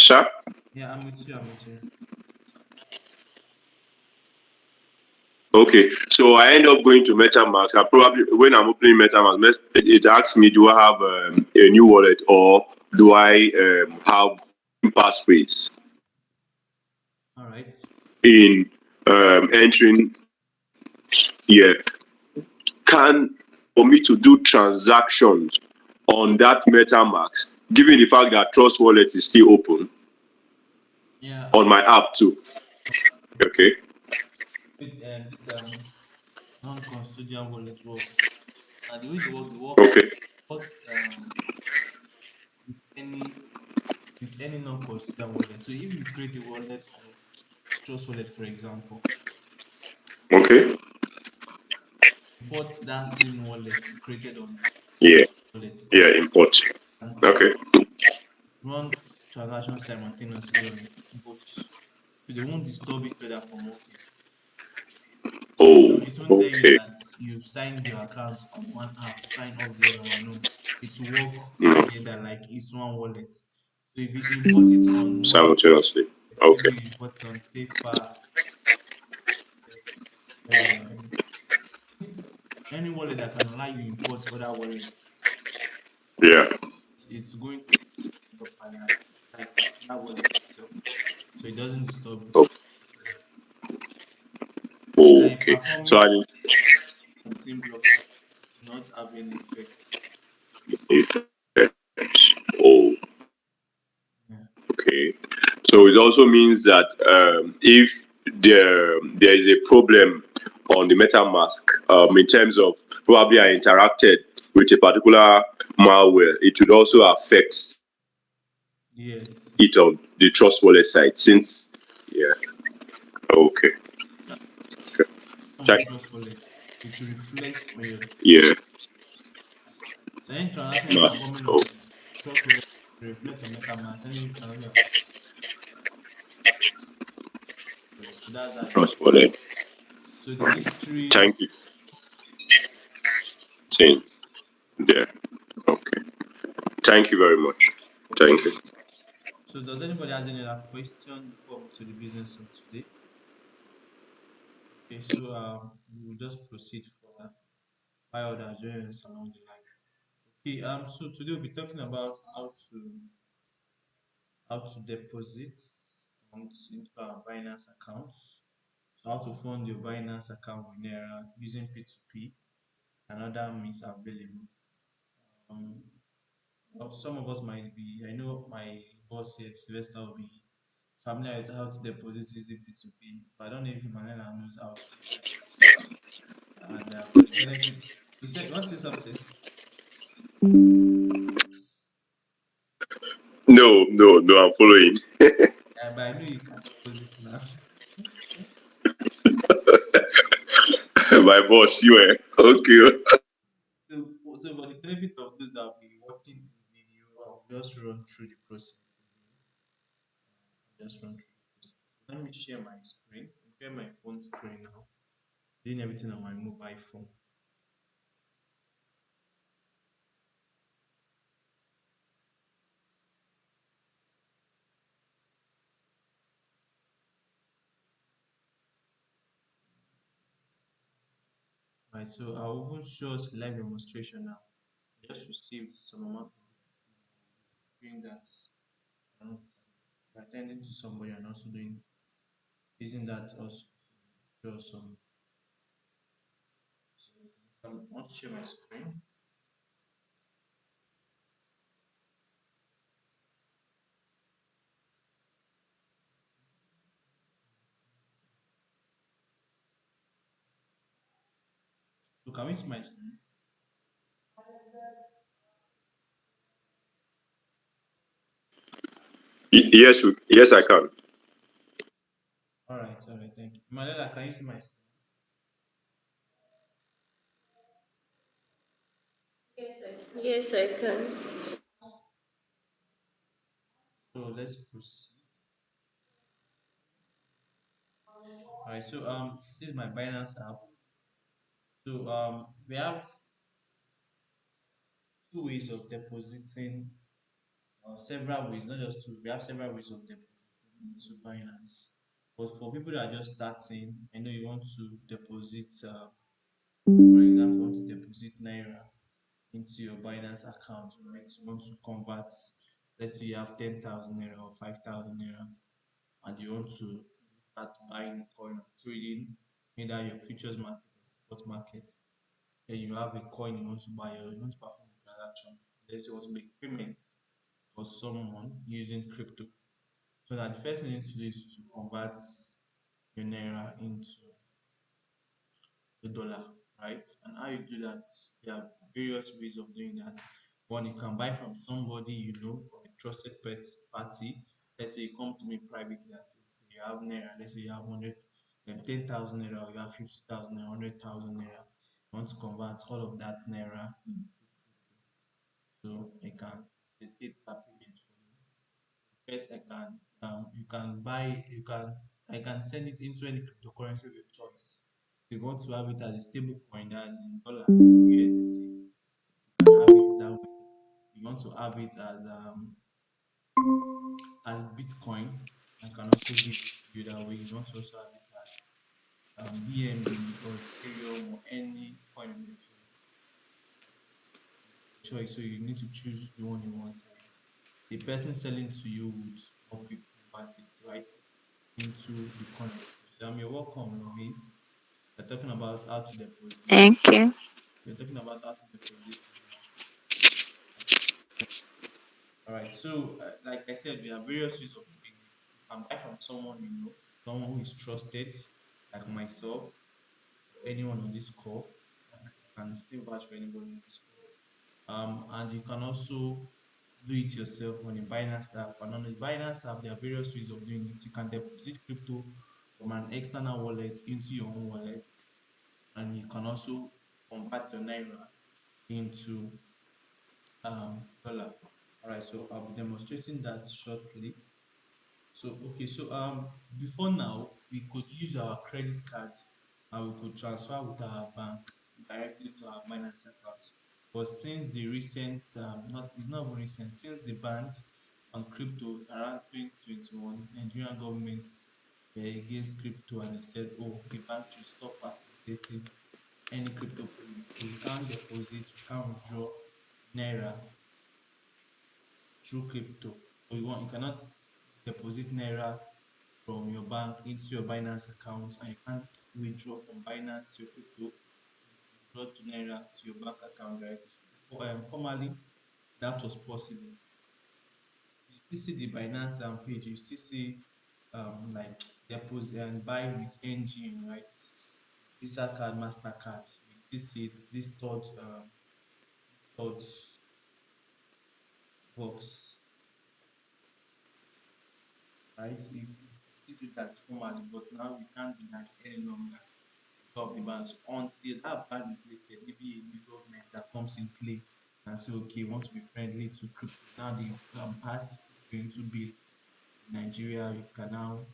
Sir? Yeah, I'm with you. I'm with you. Okay, so I end up going to MetaMask. I probably, when I'm opening MetaMask, it asks me, do I have a new wallet or do I have passphrase All right. in entering here? Can for me to do transactions on that MetaMask, given the fact that Trust Wallet is still open Yeah. on my app too? Okay, With this non-custodial wallet works. And the way okay, work with any non-custodial wallet. So if you create a wallet on Trust Wallet, for example, okay, import that same wallet you created on yeah, wallet yeah, import. and Okay, run transactions simultaneously on both. So they won't disturb each other from working. So oh, it won't tell you okay, that you've signed your account on one app, sign off the other one. No, it will work mm, together like it's one wallet. So if you import it on multiple simultaneously. wallets, maybe Okay, you import it on SafePack, um, any wallet that can allow you import other wallets, yeah, it's going to properly at that wallet itself. So it doesn't disturb it. oh, You can okay. perform So it I on the same blockchain, not have any effects. need, oh, Yeah. okay. So it also means that if there is a problem on the MetaMask in terms of probably I interacted with a particular malware, it would also affect Yes. it on the Trust Wallet side. Since yeah, okay, okay, On thank, Trust Wallet, it will reflect on your yeah, so any transaction you're ma, performing oh, on Trust Wallet will reflect on MetaMask. Any transaction you're performing. So that's how it Trust works. Wallet. So the history. Thank you. Same there. Okay. Thank you very much. Thank you. So does anybody has any other question before we to the business of today? Okay, so we will just proceed further while others join us along the line. Okay, so today we'll be talking about how to deposit funds into our Binance accounts. So how to fund your Binance account with Naira using P2P and other means available. Um, well, some of us might be, I know my boss here, Sylvester, will be familiar with how to deposit using P2P, but I don't know if Manuela knows how to do that. And for the benefit, he said, you want to say something? No, no, no, I'm following. Yeah, but I know you can deposit now. My boss, you were okay. So for the benefit of those that will be watching this video, I'll just run through the process. Just run through the process. Let me share my screen. Share my phone screen now. Doing everything on my mobile phone. Right, so I'll even show us a live demonstration now. Just received some amount of screen that's um, attending to somebody and also doing using that also to show some I want to share my screen. So can we see my screen? Yes, yes, I can. All right, thank you. Malela, can you see my screen? Yes, I can. So let's proceed. All right, so this is my Binance app. So we have two ways of depositing several ways, not just two. We have several ways of depositing into Binance. But for people that are just starting, I know you want to deposit, for example, you want to deposit Naira into your Binance account, right? You want to convert, let's say you have 10,000 Naira or 5,000 Naira, and you want to start buying coin or trading either your futures market or spot market. Then you have a coin you want to buy or you want to perform a transaction. Let's say you want to make payments for someone using crypto. So that the first thing you need to do is to convert your Naira into the dollar, right? And how you do that, there are various ways of doing that. One, you can buy from somebody you know, from a trusted pet party. Let's say you come to me privately and say, "Okay, you have Naira, let's say you have 100, 10,000 Naira, or you have 50,000 Naira, 100,000 Naira. You want to convert all of that Naira into, so I can facilitate that payment for you. First, you can buy, I can send it into any cryptocurrency of your choice. If you want to have it as a stable coin, that's in dollars, USDT, you can have it that way. If you want to have it as Bitcoin, I can also give it to you that way. If you want to also have it as BNB or Ethereum or any coin of your choice, it's your choice. So you need to choose the one you want. The person selling to you would help you convert it right into the coin of your choice. You're welcome, Lovey. We're talking about how to deposit. Thank you. We're talking about how to deposit All right. So, like I said, we have various ways of doing it. You can buy from someone you know, someone who is trusted, like myself, or anyone on this call. I can still vouch for anybody on this call. And you can also do it yourself on the Binance app. And on the Binance app, there are various ways of doing it. You can deposit crypto from an external wallet into your own wallet, and you can also convert your Naira into dollar. All right, so I'll be demonstrating that shortly. So okay, so before now we could use our credit cards and we could transfer with our bank directly to our Binance account. But since the recent not it's not even recent, since the ban on crypto around 2021, Nigerian governments were against crypto and they said, oh, the bank should stop facilitating any crypto payment. So we can't deposit, we can't withdraw Naira through crypto. So you cannot deposit Naira from your bank into your Binance account, and you can't withdraw from Binance your crypto and withdraw to Naira to your bank account directly. So before, formally, that was possible. You still see the Binance page, you still see like deposit and buy with NGN, right? Visa card, MasterCard. You still see it, this third box, right? You still do that formally, but now we can't do that any longer of the bands until that ban is lifted. Maybe a new government that comes in play and say, okay, we want to be friendly to crypto. Now they can pass crypto into bill in Nigeria. You can now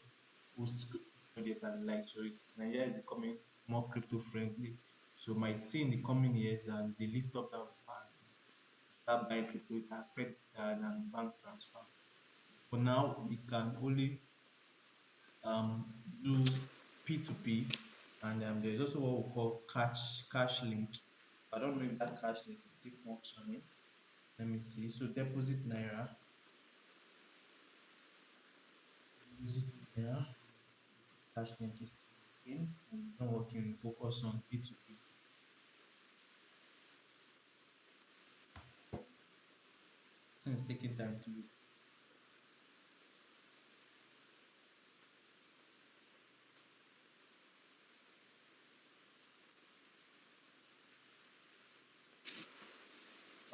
host crypto data like so. Nigeria is becoming more crypto friendly. So might see in the coming years and they lift up that ban, start buying crypto with our credit card and bank transfer. For now, we can only do P2P, and there's also what we call cash link. I don't know if that cash link is still functioning. Let me see. So deposit Naira. Cash link is still working. And it's not working. We focus on P2P. Since it's taking time to load.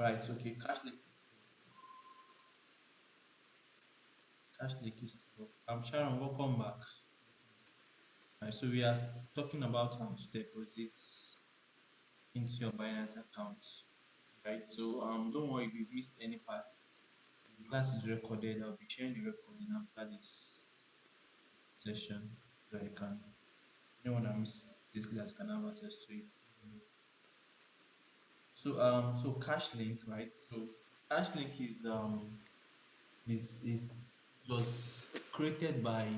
All right. So okay, cash link is still working. I'm Sharon. Welcome back. All right. So we are talking about how to deposit into your Binance account. Right. So don't worry if you missed any part. The class is recorded. I'll be sharing the recording after this session so that you can anyone that missed this class can have access to it. So cash link, right? So cash link is is it was created by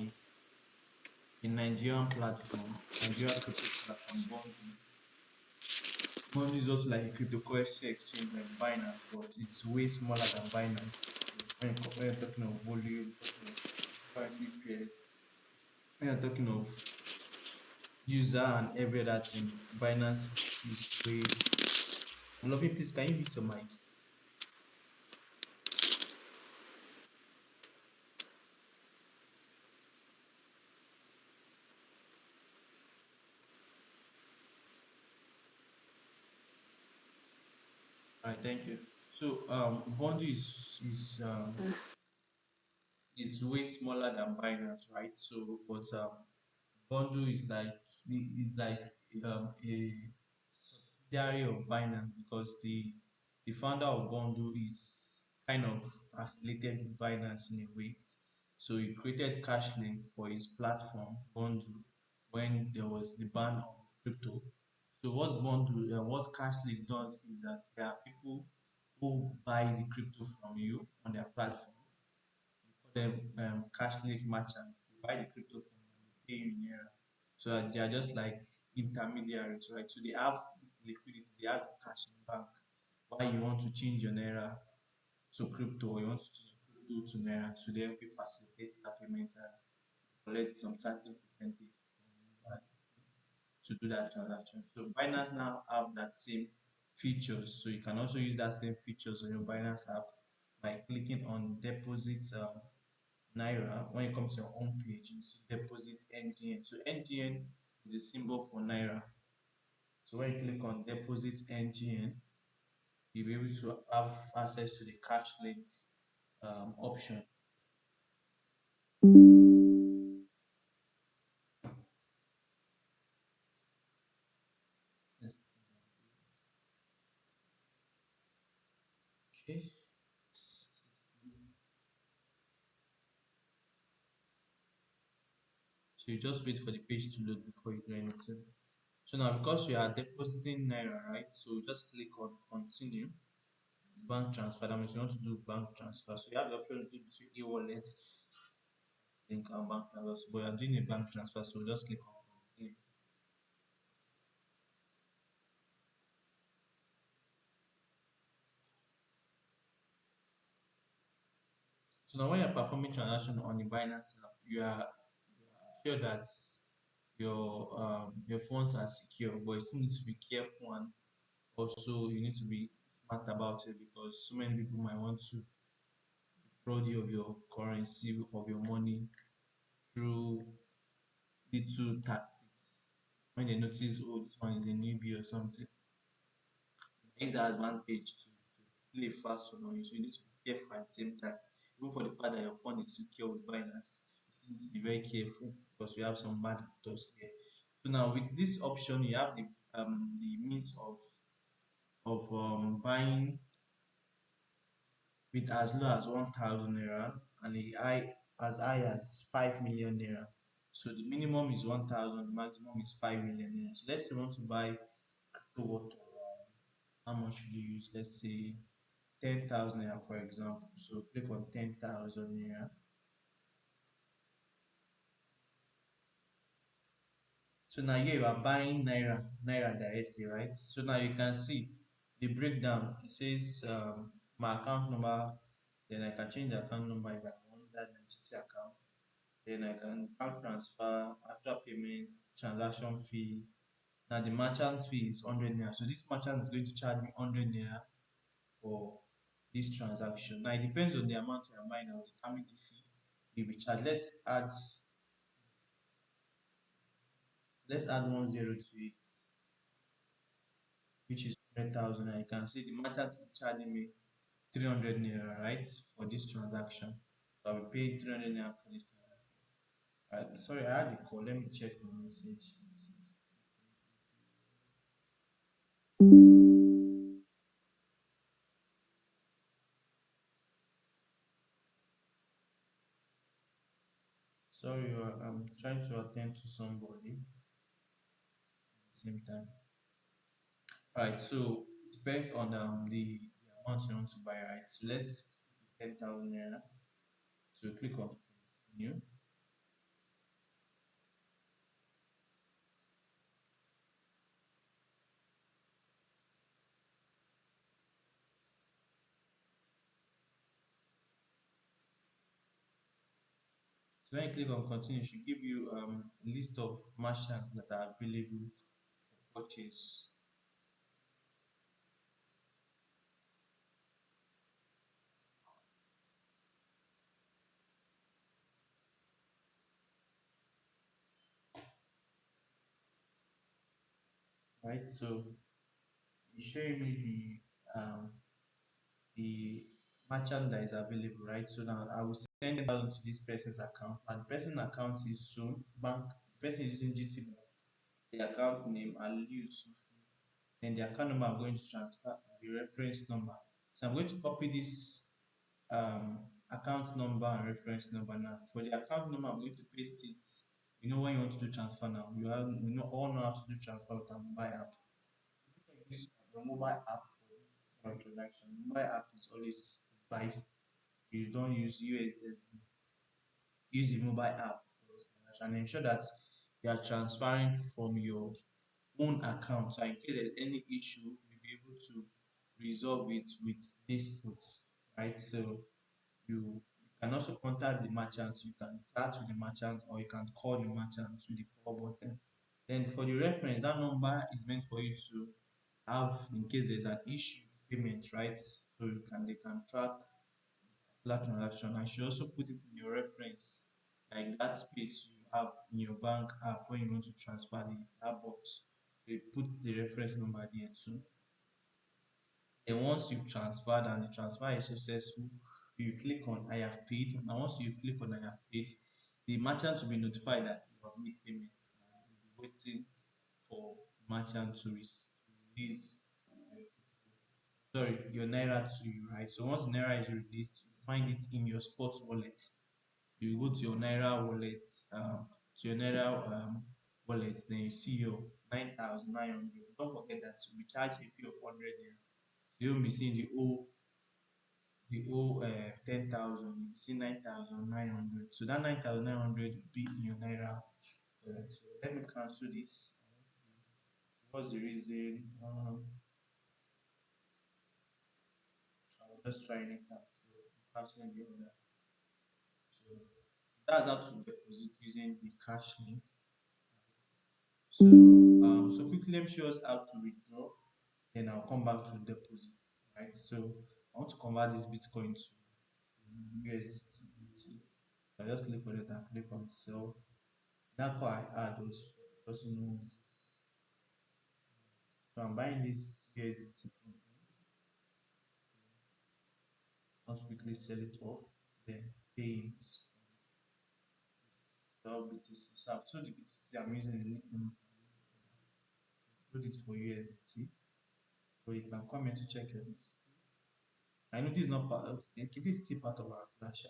a Nigerian platform, Nigerian crypto platform, Bondu. Bondu is also like a cryptocurrency exchange like Binance, but it's way smaller than Binance. When you're talking of volume, talking of currency pairs, when you're talking of user and every other thing, Binance is way. Lovely, please, can you mute your mic? All right, thank you. So, Bondu is way smaller than Binance, right? So, but Bundle is like a subsidiary of Binance because the founder of Bundle is kind of affiliated with Binance in a way. So he created Cashlink for his platform Bundle when there was the ban on crypto. So what Bundle, what Cashlink does is that there are people who buy the crypto from you on their platform, them cash link merchants. They buy the crypto from you and they pay you in naira. So that they are just like intermediaries, right? So they have liquidity, they have cash in bank. Why you want to change your naira to crypto, or you want to change your crypto to naira, so they help you facilitate that payment and collect some certain percentage from you to do that transaction. So Binance now have that same features. So you can also use that same features on your Binance app by clicking on deposit Naira. When it comes to your home page, you see deposit NGN. So NGN is a symbol for Naira. So when you click on deposit NGN, you'll be able to have access to the cash link option. Yes. Okay. So you just wait for the page to load before you do anything. So now because we are depositing Naira, right? So just click on continue bank transfer. That means you want to do bank transfer. So you have the option to do between e-wallets, link and bank transfer. But you are doing a bank transfer, so just click on continue. So now when you're performing transaction on the Binance app, you are sure that your funds are secure, but you still need to be careful, and also you need to be smart about it because so many people might want to fraud you of your currency, of your money through little tactics. When they notice, oh, this one is a newbie or something, use that advantage to play fast on you. So you need to be careful at the same time. Even for the fact that your fund is secure with Binance, you still need to be very careful because we have some bad actors here. So now with this option, you have the means of buying with as low as 1,000 naira and as high as 5 million naira. So the minimum is 1,000, the maximum is 5 million naira. So let's say you want to buy crypto worth how much should you use? Let's say 10,000 naira, for example. So click on 10,000 naira. So now here you are buying naira directly, right? So now you can see the breakdown. It says my account number. Then I can change the account number if I want that Nigeria account. Then I can bank transfer, actual payments, transaction fee. Now the merchant fee is 100 naira. So this merchant is going to charge me 100 naira for this transaction. Now it depends on the amount you are buying. I will determine the fee you will be charged. Let's add 1 0 to it, which is 100,000. I can see the merchant is charging me 300 naira, right, for this transaction. So I will pay 300 naira for this transaction. Sorry, I had a call. Let me check my message. Sorry, I'm trying to attend to somebody at the same time. All right, so depends on the amount you want to buy, right? So let's stick with 10,000 naira. So click on continue. So when you click on continue, it should give you a list of merchants that are available for purchase. Right, so it's showing me the merchant that is available, right? So now I will send it out to this person's account, and the person account is soon bank. The person is using GT Bank. The account name Aliu Yusufu, then the account number I'm going to transfer the reference number. So I'm going to copy this account number and reference number now. For the account number, I'm going to paste it. You know when you want to do transfer now, you know all know how to do transfer with a mobile app. Use your mobile app for this kind of transaction. Mobile app is always advised. You don't use USSD. Use the mobile app for this transaction and ensure that you are transferring from your own account. So in case there's any issue, you'll be able to resolve it with this put, right? So you can also contact the merchant, you can chat with the merchant, or you can call the merchant with the call button. Then for the reference, that number is meant for you to have in case there's an issue with payment, right? So they can track that transaction. I should also put it in your reference, like that space you have in your bank app when you want to transfer that box. You put the reference number there too. Then once you've transferred and the transfer is successful, you click on I have paid. And once you click on I have paid, the merchant will be notified that you have made payments and will be waiting for the merchant to release your Naira to you, right? So once Naira is released, you find it in your sports wallet. You go to your Naira wallet, then you see your 9,900. Don't forget that you be charged a fee of 100 naira. You won't be seeing the whole 10,000. You see 9,900. So that 9,900 will be in your Naira wallet. So let me cancel this. What's the reason? I was just trying it out. So canceling the order. So that's how to deposit using the cash link. So quickly let me show us how to withdraw. Then I'll come back to deposit. Right. So I want to convert this Bitcoin to USDT. I just click on it and click on sell. That call I add was for the person who owns this. So I'm buying this USDT from him. Let's quickly sell it off, then pay him this sell BTC. So I've told the BTC I'm using the link number. Put it for USDT. So you can come here to check it. I know this is not part of it, is still part of our class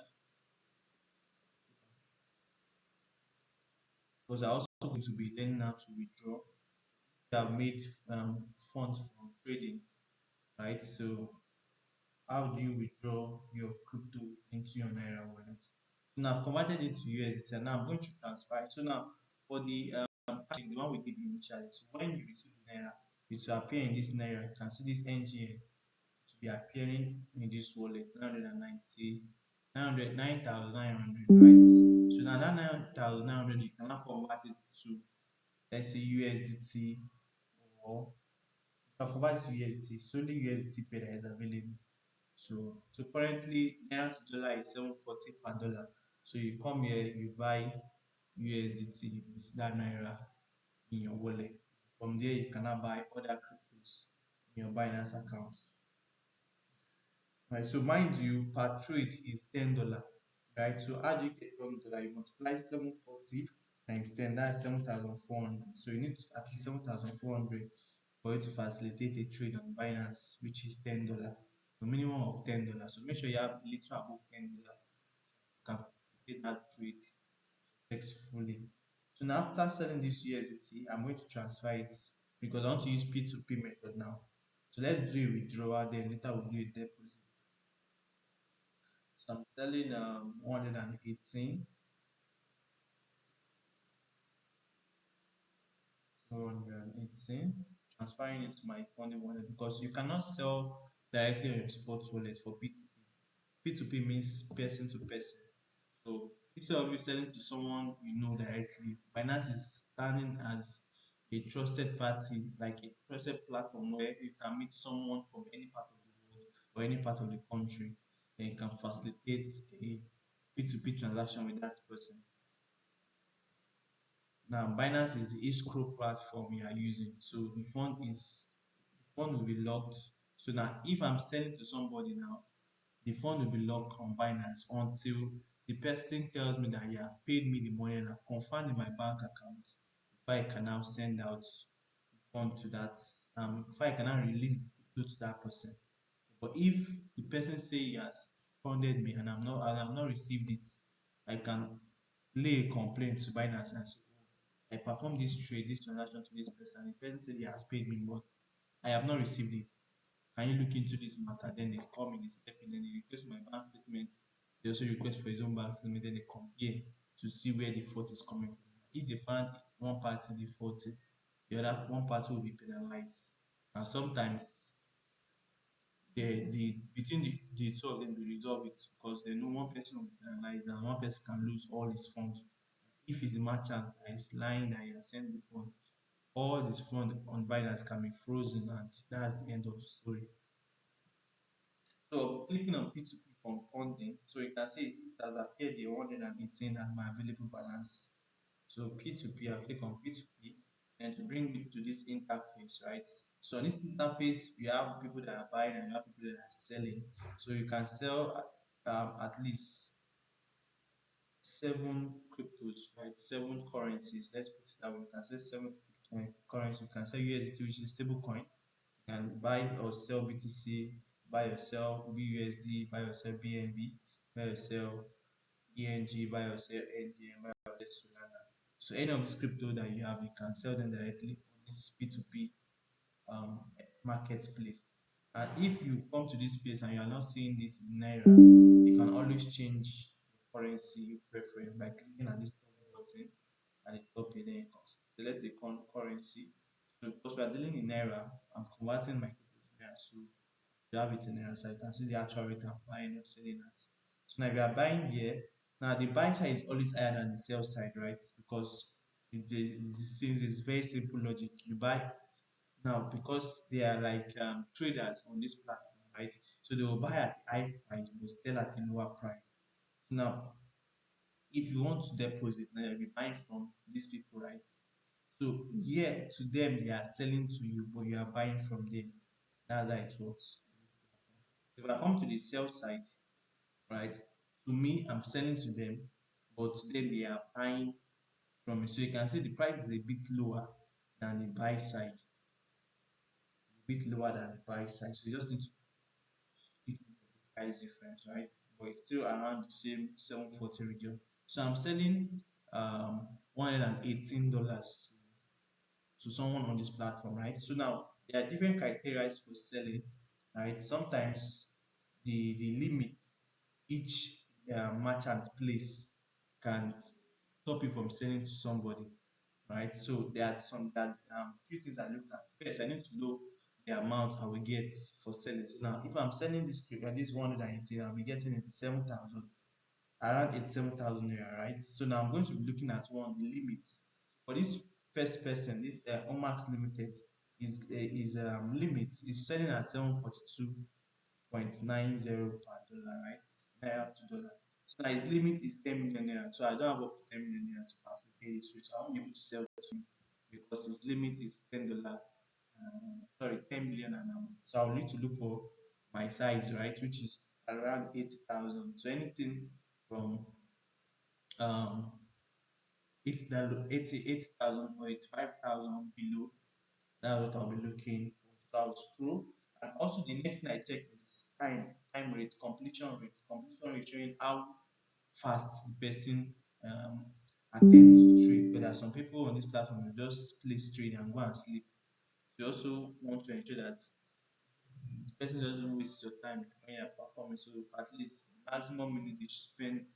because I also going to be learning how to withdraw. We have made funds from trading, right? So how do you withdraw your crypto into your Naira wallet? So now I've converted it to USDT and now I'm going to transfer it. So now for the the one we did initially, so when you receive the Naira, it will appear in this Naira. You can see this NGN to be appearing in this wallet 990 9,900, right? So now that 9,900 you cannot convert it to, let's say, USDT, or you can convert it to USDT. It's only USDT pair that is available. So currently Naira to dollar is 740 per dollar. So you come here, you buy USDT with that Naira in your wallet. From there you cannot buy other cryptos in your Binance account. Right, so mind you, per trade is $10, right? So how do you get $10? You multiply 740 times 10, that's 7,400. So you need at least 7,400 for you to facilitate a trade on Binance, which is $10. The minimum of $10. So make sure you have little above $10. You can facilitate that trade successfully. So now after selling this USDT, I'm going to transfer it because I want to use P2P method now. So let's do a withdrawal, then later we'll do a deposit. So So I'm selling 118, 118, transferring it to my funding wallet because you cannot sell directly on your sports wallet for P2P. P2P means person to person. So instead of you selling to someone you know directly, Binance is standing as a trusted party, like a trusted platform where you can meet someone from any part of the world or any part of the country, and you can facilitate a P2P transaction with that person. Now, Binance is the escrow platform you are using. So the fund will be locked. So now if I'm selling to somebody now, the fund will be locked on Binance until the person tells me that he has paid me the money and I've confirmed in my bank account before I can now send out the fund to that before I can now release the crypto to that person. But if the person say he has funded me and I've not received it, I can lay a complaint to Binance and say, "Oh, I performed this trade, this transaction to this person. The person said he has paid me, but I have not received it. Can you look into this matter?" Then they come in, they step in, then they request my bank statement. They also request for his own bank statement, then they compare to see where the fault is coming from. If they find one party defaulted, the other one party will be penalized. And sometimes the between the two of them they resolve it because they know one person will be penalized and one person can lose all his funds. If it's a merchant that is lying that he has sent the fund, all his fund on Binance can be frozen and that's the end of the story. So clicking on P2P from funding, so you can see it has appeared the 118 as my available balance. So P2P, I'll click on P2P and to bring me to this interface, right? So on this interface, we have people that are buying and you have people that are selling. So you can sell at least seven cryptos, right? Seven currencies. Let's put it that way. You can sell seven currencies. You can sell USDT, which is stable coin. You can buy or sell BTC, buy or sell BUSD, buy or sell BNB, buy or sell ENG, buy or sell NGN, buy or sell Solana. So any of this crypto that you have, you can sell them directly on this P2P um, marketplace. And if you come to this place and you are not seeing this in Naira, you can always change your currency preference by clicking on this button at the top here. Then you can select the currency. So because we are dealing in Naira, I'm converting my crypto to Naira. So you have it in Naira, so you can see the actual rate I'm buying or selling at. So now if you are buying here, now the buy side is always higher than the sell side, right? Because since it's very simple logic, you buy now because they are like traders on this platform, right? So they will buy at high price but sell at a lower price. So now if you want to deposit, now you'll be buying from these people, right? So yeah, to them they are selling to you, but you are buying from them. That's how it works. If I come to the sell side, right? To me, I'm selling to them, but to them they are buying from me. So you can see the price is a bit lower than the buy side, a bit lower than the buy side. So you just need to pick the price difference, right? But it's still around the same 740 region. So I'm selling $118 to someone on this platform, right? So now there are different criteria for selling, right? Sometimes the limit each merchant place can stop you from selling to somebody, right? So there are some that few things I look at. First, I need to know the amount I will get for selling. So now, if I'm selling this 118, I'll be getting it 7,000, around 87,000 naira, right? So now I'm going to be looking at one the limits for this first person. This Omax Limited is limit is selling at 742.90 per dollar, right? Naira to dollar. So now his limit is 10 million naira. So I don't have up to 10 million naira to facilitate this trade. So I won't be able to sell to him because his limit is $10. Sorry, 10 million and above. So I'll need to look for my size, right? Which is around 80,000. So anything from um 80,000 or 85,000 below, that's what I'll be looking for. So I'll scroll. And also the next thing I check is time rate, completion rate showing how fast the person um attempts to trade. But there are some people on this platform who just place trade and go and sleep. So you also want to ensure that person doesn't waste your time when you're performing. So at least maximum minute you should spend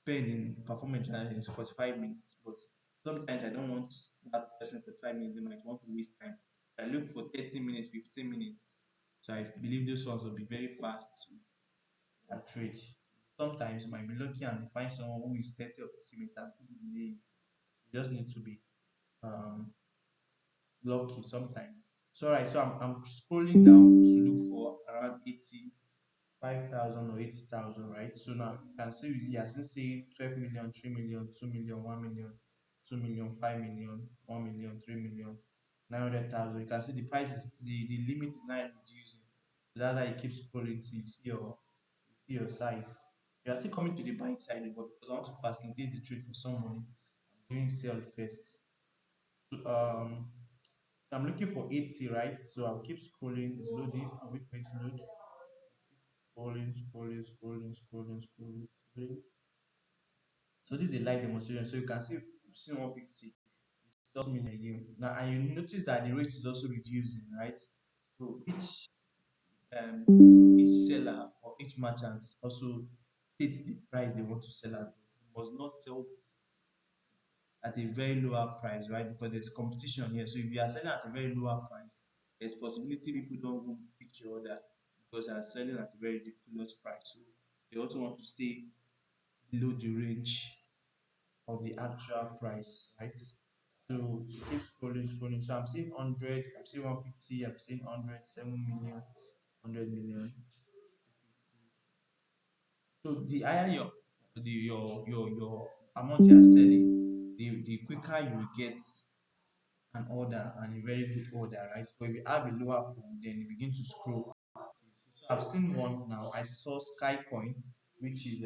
in performance is 45 minutes. But sometimes I don't want that person for 5 minutes, they might want to waste time. I look for 30 minutes, 15 minutes. So I believe those ones will be very fast with their trade. Sometimes you might be lucky and find someone who is 30 or 50 minutes and still delay you. You just need to be um lucky sometimes. So right, so I'm scrolling down to look for around 85,000 or 80,000, right? So now you can see he has been saying 12 million, 3 million, 2 million, 1 million, 2 million, 5 million, 1 million, 3 million, 900,000. You can see the price is the limit is not reducing. So that's why you keep scrolling till you see your size. You are still coming to the buying side, but because I want to facilitate the trade for someone, I'm doing sell first. So, I'm looking for 80, right? So I'll keep scrolling. It's loading. I'll wait for it to load. Scrolling, scrolling, scrolling, scrolling, scrolling, scrolling. So this is a live demonstration. So you can see 150. It's also million again. Now, and you notice that the rate is also reducing, right? So each seller or each merchant also states the price they want to sell at. You must not sell at a very lower price, right? Because there's competition here. So if you are selling at a very lower price, there's possibility people don't even pick your order because you are selling at a very ridiculous price. So they also want to stay below the range of the actual price, right? So you keep scrolling, scrolling. So I'm seeing 100, I'm seeing 150, I'm seeing 100, 7 million, 100 million. So the higher your amount you are selling, the quicker you will get an order and a very good order, right? But if you have a lower phone, then you begin to scroll. So I've seen one now. I saw Skycoin, which is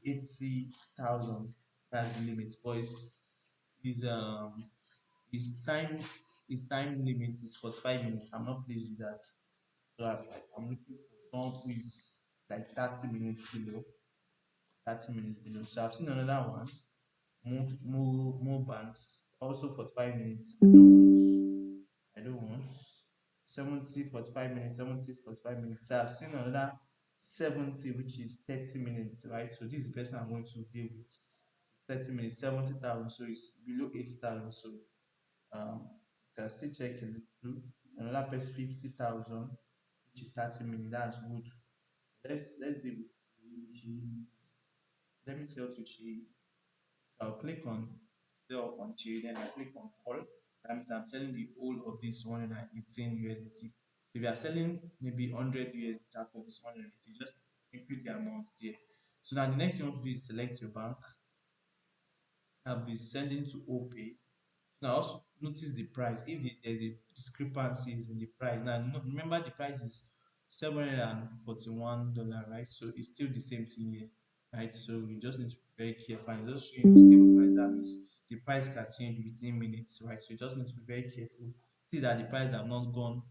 80,000. That's the limit. But is his time his time limit is 45 minutes. I'm not pleased with that. So I'm looking for someone who is like 30 minutes below. 30 minutes below. So I've seen another one. More banks also 45 minutes. I don't want 70 45 minutes, 70 45 minutes. So I've seen another 70, which is 30 minutes, right? So this is the person I'm going to deal with. 30 minutes, 70,000. So it's below 8,000. So you can still check a little. Another person 50,000, which is 30 minutes. That's good. Let's deal with Chi. Let me sell to Chi. I'll click on sell on chain, then I click on call. That means I'm selling the whole of this 118 USDT. If you are selling maybe 100 USDT out of this 180, just input the amount there. So now the next thing you want to do is select your bank. I'll be sending to OPay. Now also notice the price. If there's a discrepancies in the price, now remember the price is $741, right? So it's still the same thing here, right? So you just need to be very careful and just showing a stable price. That means the price can change within minutes, right? So you just need to be very careful. See that the price have not gone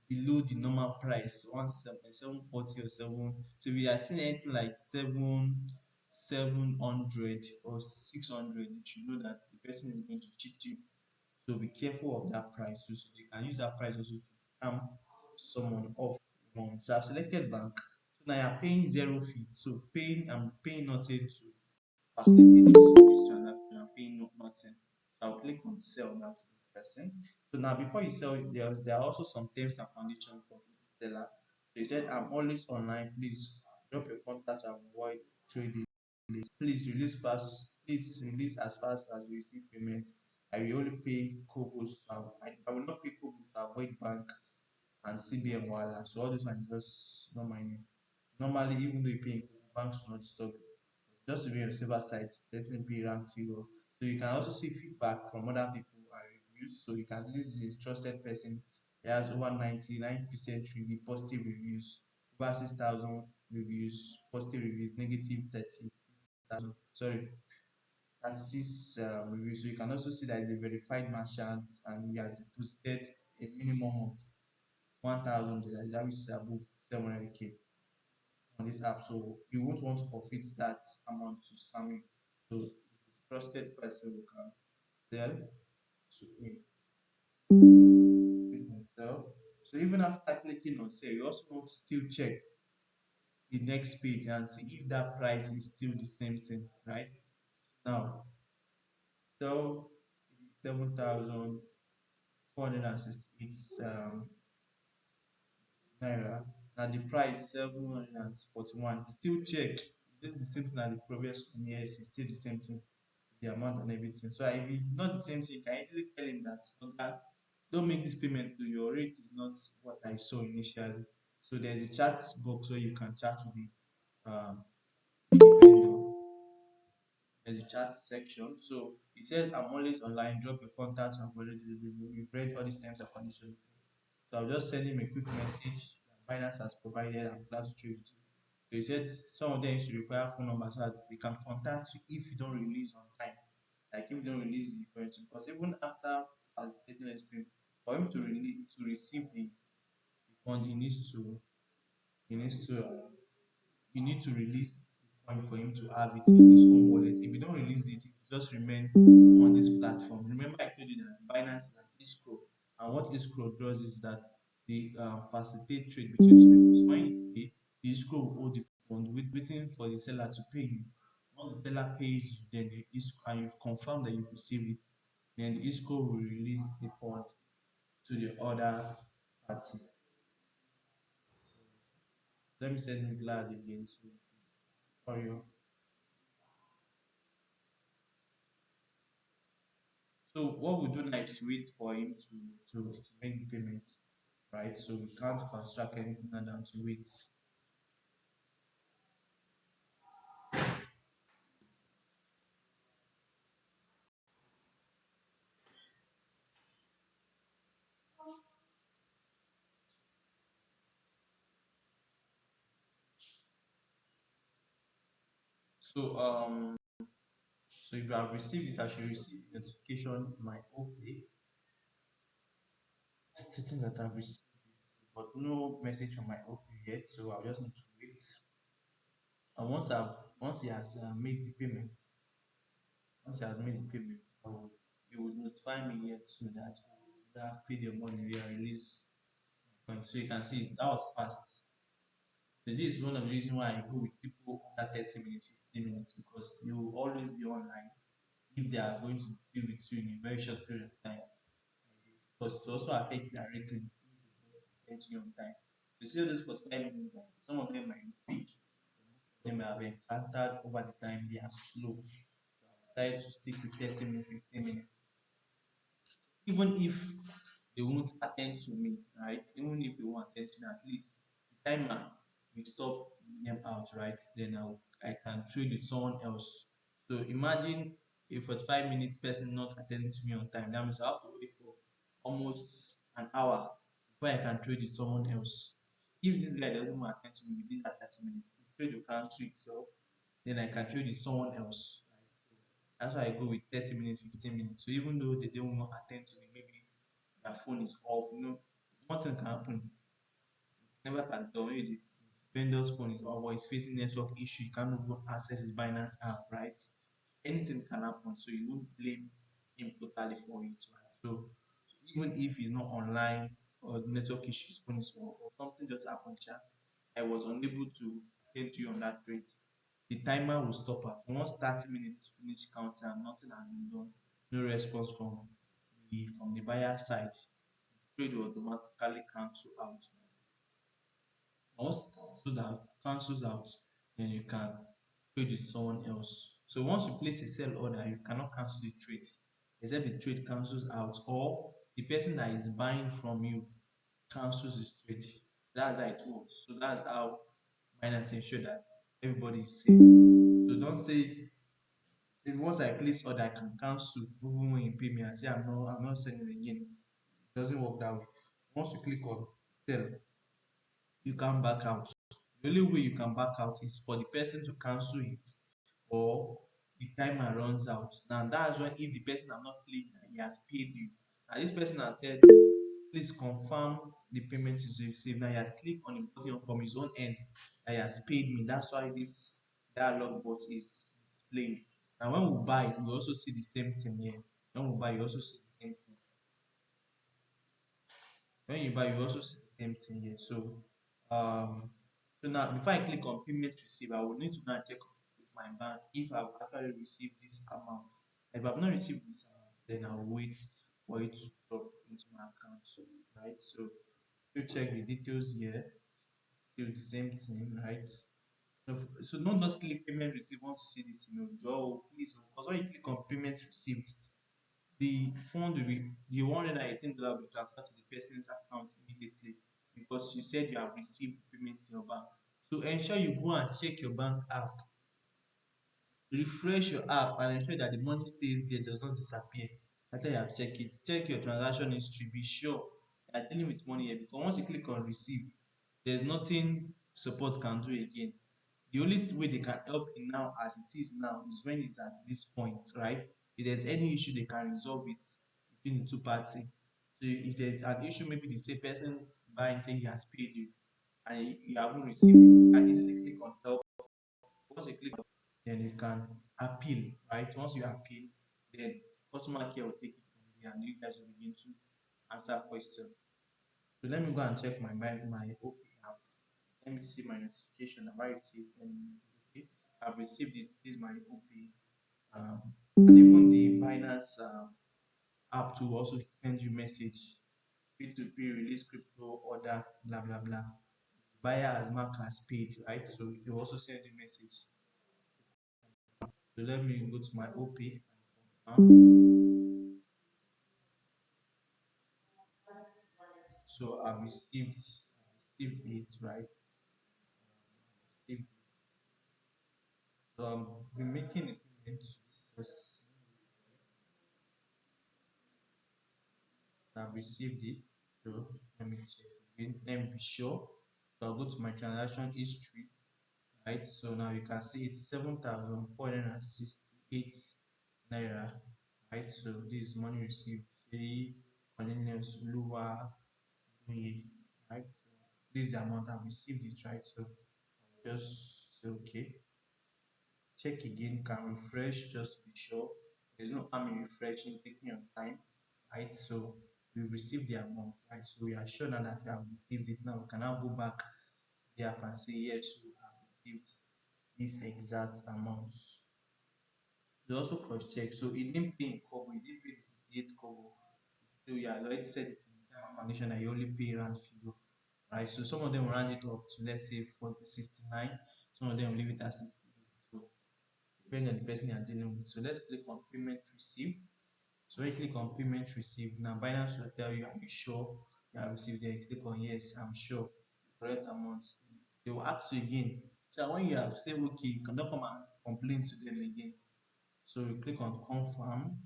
below the normal price, 740 or 7. So if you are seeing anything like 700 or 600, you should know that the person is going to cheat you. So be careful of that price too. So they can use that price also to scam someone off money. So I've selected bank. So now you're paying zero fee. So I'm paying nothing to facilitate this transaction. I'm paying nothing. So I'll click on sell now to this person. So now before you sell, there are also some terms and conditions for the seller. So he said, I'm always online. Please drop your contact to avoid trading. Please release as fast as you receive payments. I will only pay Kobos. I will not pay Kobos to avoid bank and CBN Wala. So all this one just not my name. Normally, even though you pay in Kobo, banks will not disturb you. Just to be on the safer side, let it be rank figure. So you can also see feedback from other people and reviews. So you can see this is a trusted person. He has over 99% review, positive reviews, over 6,000 reviews, positive reviews, negative 36,000. Sorry, 36 reviews. So you can also see that it's a verified merchant and he has deposited a minimum of 1,000, that which is above 700K on this app. So you won't want to forfeit that amount to scamming. So trusted person who can sell to him. Sell. So even after clicking on sell, you also want to still check the next page and see if that price is still the same thing, right? Now, sell 7,468 Naira. Now the price 741. Still check. Is it the same thing as the previous one? Yes, it's still the same thing. The amount and everything. So if it's not the same thing, you can easily tell him that "Oga, don't make this payment to your rate is not what I saw initially." So there's a chat box where you can chat with the vendor. There's a chat section. So it says I'm always online, drop your contact and follow delivery. We've read all these terms and conditions. So I'll just send him a quick message that Binance has provided. I'm glad to trade with you. So he said some of them used to require phone numbers so that they can contact you if you don't release on time. Like if you don't release the currency. Because even after facilitating the stream, for him to release to receive the fund, he needs to you need to release the coin for him to have it in his own wallet. If you don't release it, it will just remain on this platform. Remember, I told you that Binance is an escrow, and what escrow does is that they facilitate trade between two people. So when you pay, the escrow will hold the fund, waiting for the seller to pay you. Once the seller pays you, then the escrow, and you've confirmed that you've received it, then the escrow will release the fund to the other party. Let me send you glad again. So hurry up. So what we do now is to wait for him to make the payments, right? So we can't fast track anything other than to wait. So so if you have received it, I should receive notification in my OPay stating that I've received it, but no message from my OPay yet. So I'll just need to wait. And once he has made the payments, once he has made the payment, he would notify me here too that you have paid your money, we are release. So you can see that was fast. So this is one of the reasons why I go with people under 30 minutes, 15 minutes, because you will always be online if they are going to deal with you in a very short period of time. Because to also affect their rating if they don't attend to you on time. So you see all those 45 minutes guys, some of them might be big, they may have encountered over the time they are slow. So I decided to stick with 30 minutes, 15 minutes. Even if they won't attend to me, right? Even if they won't attend to me, at least the timer will stop them out, right? Then I can trade with someone else. So imagine a 45 minutes person not attending to me on time. That means I have to wait for almost an hour before I can trade with someone else. If this guy doesn't want to attend to me within that 30 minutes, the trade will cancel itself. Then I can trade with someone else. That's why I go with 30 minutes, 15 minutes. So even though they don't want to attend to me, maybe their phone is off, one thing can happen. Never can tell. Maybe the vendor's phone is off or he's facing network issue. You can't even access his Binance app, right? Anything can happen. So you won't blame him totally for it, right? So even if he's not online or the network issue, his phone is off or something just happened, I was unable to attend to you on that trade, the timer will stop at once 30 minutes finish counting and nothing has been done, no response from the buyer side, the trade will automatically cancel out. Once it cancels out, then you can trade with someone else. So once you place a sell order, you cannot cancel the trade except the trade cancels out or the person that is buying from you cancels his trade. That's how it works. So that's how Binance ensure that everybody is safe. So don't say if once I place order, I can cancel even when you pay me and say I'm not selling again. It doesn't work that way. Once you click on sell, you can back out. The only way you can back out is for the person to cancel it or the timer runs out. Now that's when if the person has not clicked that he has paid you. And this person has said, please confirm the payment is received. Now he has clicked on the button from his own end that he has paid me. That's why this dialog box is displaying. Now when we buy, we also see the same thing here. When we buy, you also see the same thing. When you buy, you also see the same thing here. Um, so now before I click on payment receive, I will need to now check with my bank if I've actually received this amount. If I've not received this amount, then I will wait for it to drop into my account. So, right. So you check the details here, still the same thing, right? So don't just click payment received once you see this, Joe, please, because when you click on payment received, the fund will be the $118 will be transferred to the person's account immediately because you said you have received the payment in your bank. So ensure you go and check your bank app, refresh your app and ensure that the money stays there, does not disappear after you have checked it. Check your transaction history, be sure you are dealing with money here because once you click on receive, there's nothing support can do again. The only way they can help you now as it is now is when it's at this point, right? If there's any issue, they can resolve it between the two parties. So if there's an issue, maybe the same person buying saying he has paid you and you haven't received it, you can easily click on help. Once you click on, then you can appeal, right? Once you appeal, then customer care will take it from there and you guys will begin to answer questions. So let me go and check my OP app. Let me see my notification. Have I received any? Okay, I've received it. This is my OP. And even the Binance app to also send you message. P2P release crypto order, blah blah blah. Buyer has marked as paid, right? So they also send you message. So let me go to my OP. So I received it, right? Received it. So I've been making a payment because I've received it. So let me check again. Let me be sure. So I'll go to my transaction history, right? So now you can see it's 7,468 naira, right? So this is money received. Say Cornelius Lua, right? So this is the amount I've received it, right? So just say okay. Check again, can refresh just to be sure. There's no harm in refreshing, taking your time, right? So we've received the amount, right? So we are sure now that we have received it. Now we can now go back to the app and say yes, we have received this exact amount. We also cross check. So it didn't pay in Kobo, it didn't pay the 68 Kobo. So yeah, I already said it in the term and condition that you only pay round figure, right? So some of them will round it up to let's say for 69, some of them will leave it at 68. So depending on the person you are dealing with. So let's click on payment received. So when you click on payment received, now Binance will tell you, are you sure you have received it? Click on yes, I'm sure. Correct amount. They will ask you again. So when you have said okay, you cannot come and complain to them again. So you click on confirm.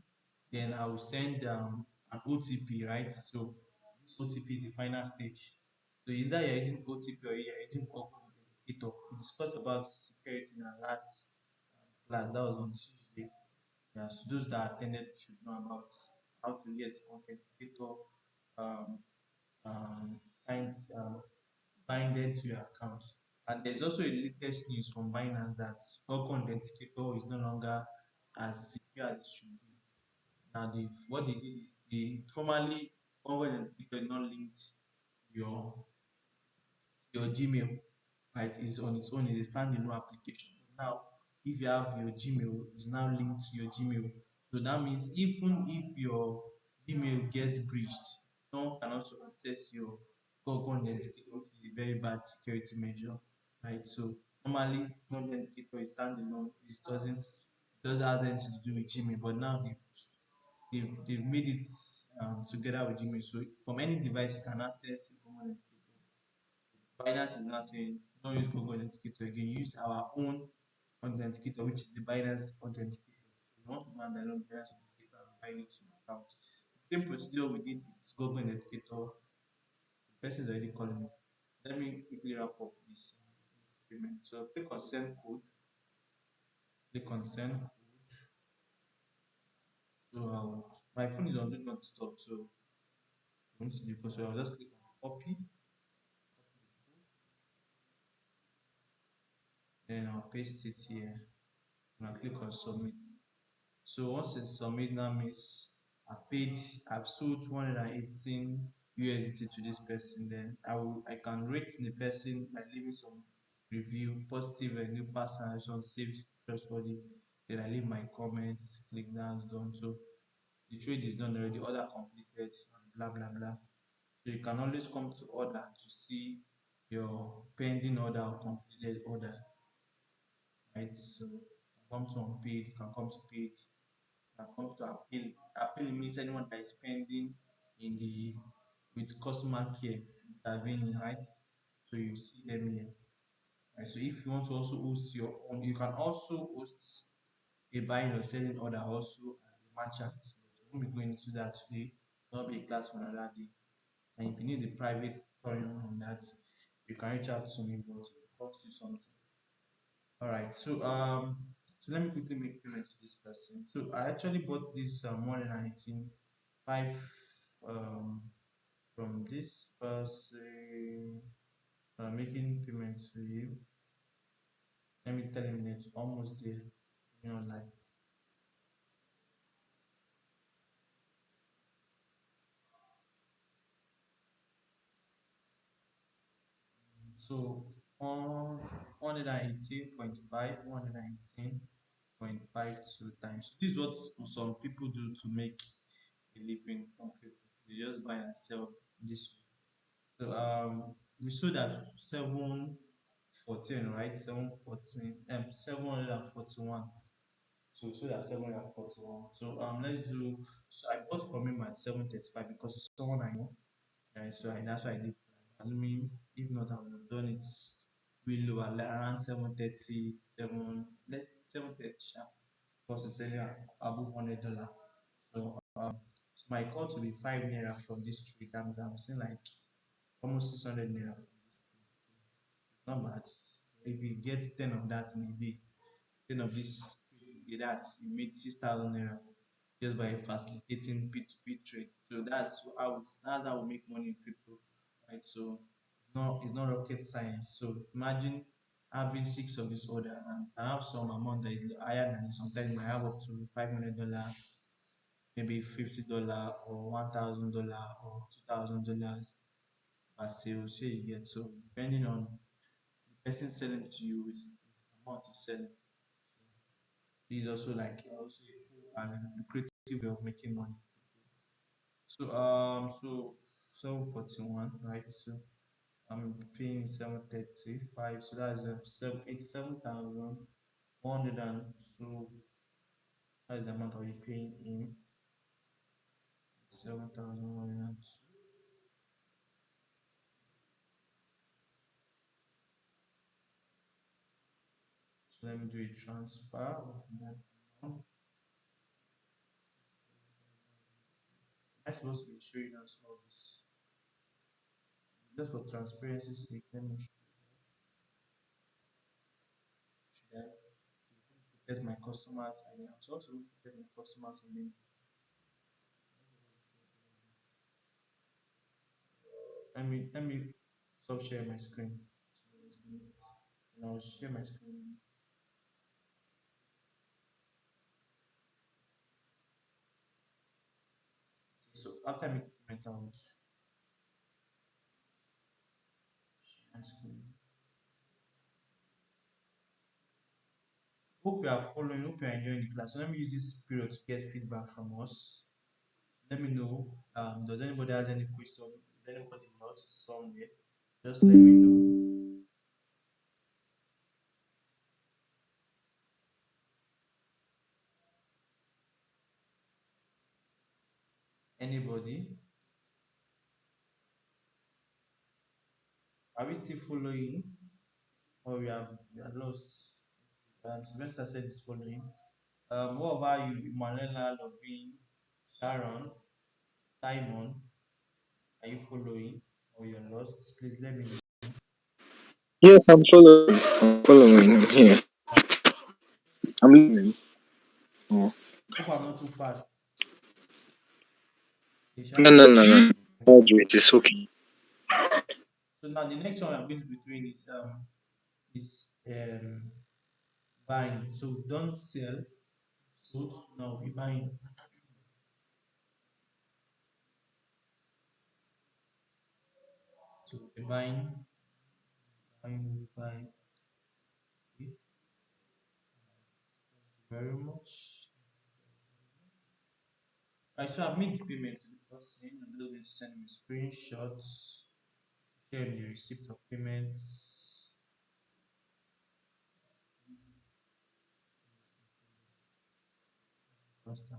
Then I will send an OTP, right? So this OTP is the final stage. So either you're using OTP or you're using Google Authenticator. We discussed about security in our last class. That was on Tuesday. Yeah, so those that attended should know about how to get authenticator um, signed binded to your account. And there's also a latest news from Binance that Google Authenticator is no longer as secure as it should be. Now, what they did is they formerly Google Authenticator is not linked to your Gmail, right? Is on its own, it's a standalone application. Now, if you have your Gmail, it's now linked to your Gmail. So that means even if your Gmail gets breached, someone can also access your Google Authenticator, which is a very bad security measure, right? So normally, Google Authenticator is standalone. It doesn't have anything to do with Gmail, but now they've made it together with Gmail. So from any device, you can access your Google Authenticator. Binance is now saying don't use Google Authenticator again, use our own authenticator, which is the Binance Authenticator. So you want to go and download Binance Authenticator and bind it to your account. Same procedure we did with Google Authenticator. The person is already calling me. Let me quickly wrap up this payment. So click on send code, click on send code. So my phone is on do not stop, so I want to because so I'll just click on copy, then I'll paste it here and I'll click on submit. So once it's submit, that means I've sold 218 USDT to this person, then I can rate the person by leaving some review, positive review, fast transaction, safe, trustworthy. Then I leave my comments, click that's done. So the trade is done already, order completed, and blah blah blah. So you can always come to order to see your pending order or completed order, right? So you can come to unpaid, you can come to paid, you can come to appeal. Appeal means anyone that is pending in the with customer care intervening, right? So you see them here. Right? So if you want to also host your own, you can also host a buying or selling order also as a merchant. But we won't be going into that today. That'll be a class for another day. And if you need the private tutorial on that, you can reach out to me, but it will cost you something. All right. So let me quickly make payment to this person. So I actually bought this 118 five um from this person, making payment to him. Let me tell him it's almost there. Like so on 118.5, 118.52 times. So this is what some people do to make a living from crypto. They just buy and sell this way. So we sold at 714, right? 714, 741. So we sold at 741. So let's do, so I bought from him at 735 because it's someone I know. Right? So that's what I did. Assuming if not, I would have done it way lower, like around 730, 7, let's 730 sharp, because it's selling above $100. So so my cut to be 5 naira from this trade. I'm seeing like almost 600 naira from this trade. It's not bad. If you get 10 of that in a day, 10 of this trade, that's you made 6,000 naira just by facilitating P2P trade. So that's how we make money in crypto, right? So it's not rocket science. So imagine having six of this order, and I have some amount that is higher than it. Sometimes you might have up to $500, maybe $50 or $1,000 or $2,000 per sale. Say you get, so depending on the person selling to you is amount is selling. This is also like also a cool and lucrative way of making money. So 741, right? So I'm paying 735. So that's 87,102. That's the amount I'll be paying in. 7,102. So let me do a transfer of that amount. I'm supposed to be showing us all this. Just for transparency's sake, let me should I get my customers ID. I'm supposed to get my customers ID. Let me stop sharing my screen. So let's do it. And I'll share my screen. So after I make payment, I'll share my screen. Hope you are following, hope you are enjoying the class. So let me use this period to get feedback from us. Let me know. Does anybody has any question? Is anybody else somewhere? Just let me know. Anybody? Are we still following? Or we are lost? Sylvester said he's following. What about you, Manuela, Lovin, Sharon, Simon? Are you following or you're lost? Please let me know. Yes, I'm following. I'm following. I'm here. I'm listening. Oh. Hope I'm not too fast. No, Isha? no, no, no. Okay. Graduate, it's okay. So now the next one I'm going to be doing is buying. So we've done sell, so now we're buying. So the buying we buy. Okay. Very much. Right, so I've made the payment to the person. I'm just going to send him screenshots, share him the receipt of payments. Faster.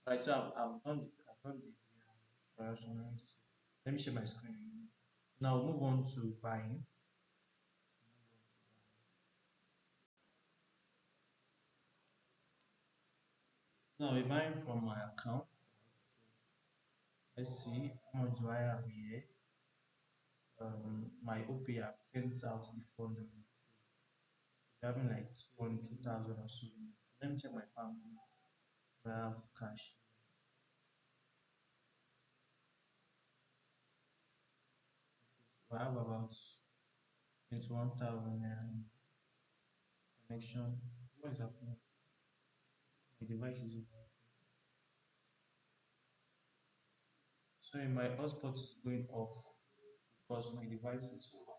Right, so I've done the transaction. Let me share my screen. Now move on to buying. Now we're buying from my account. Let's see how much do I have here. My OP have sent out the fund. Having like 2,000 or so. Let me check my bank. I have cash. So I have about 21,000 connection. What is happening? My device is over. Sorry, my hotspot is going off because my device is over.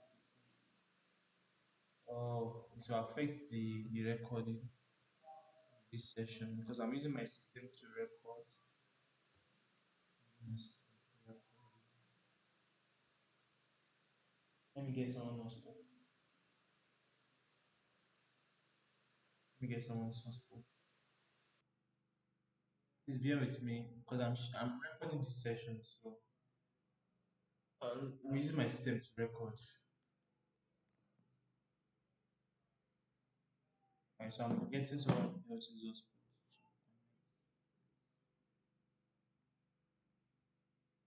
Oh, it will affect the recording of this session because I'm using my system to record. My system to record. Let me get someone else. Let me get someone else. Please bear with me because I'm recording this session, so I'm using my system to record. Right, so I'm getting someone else's hotspot.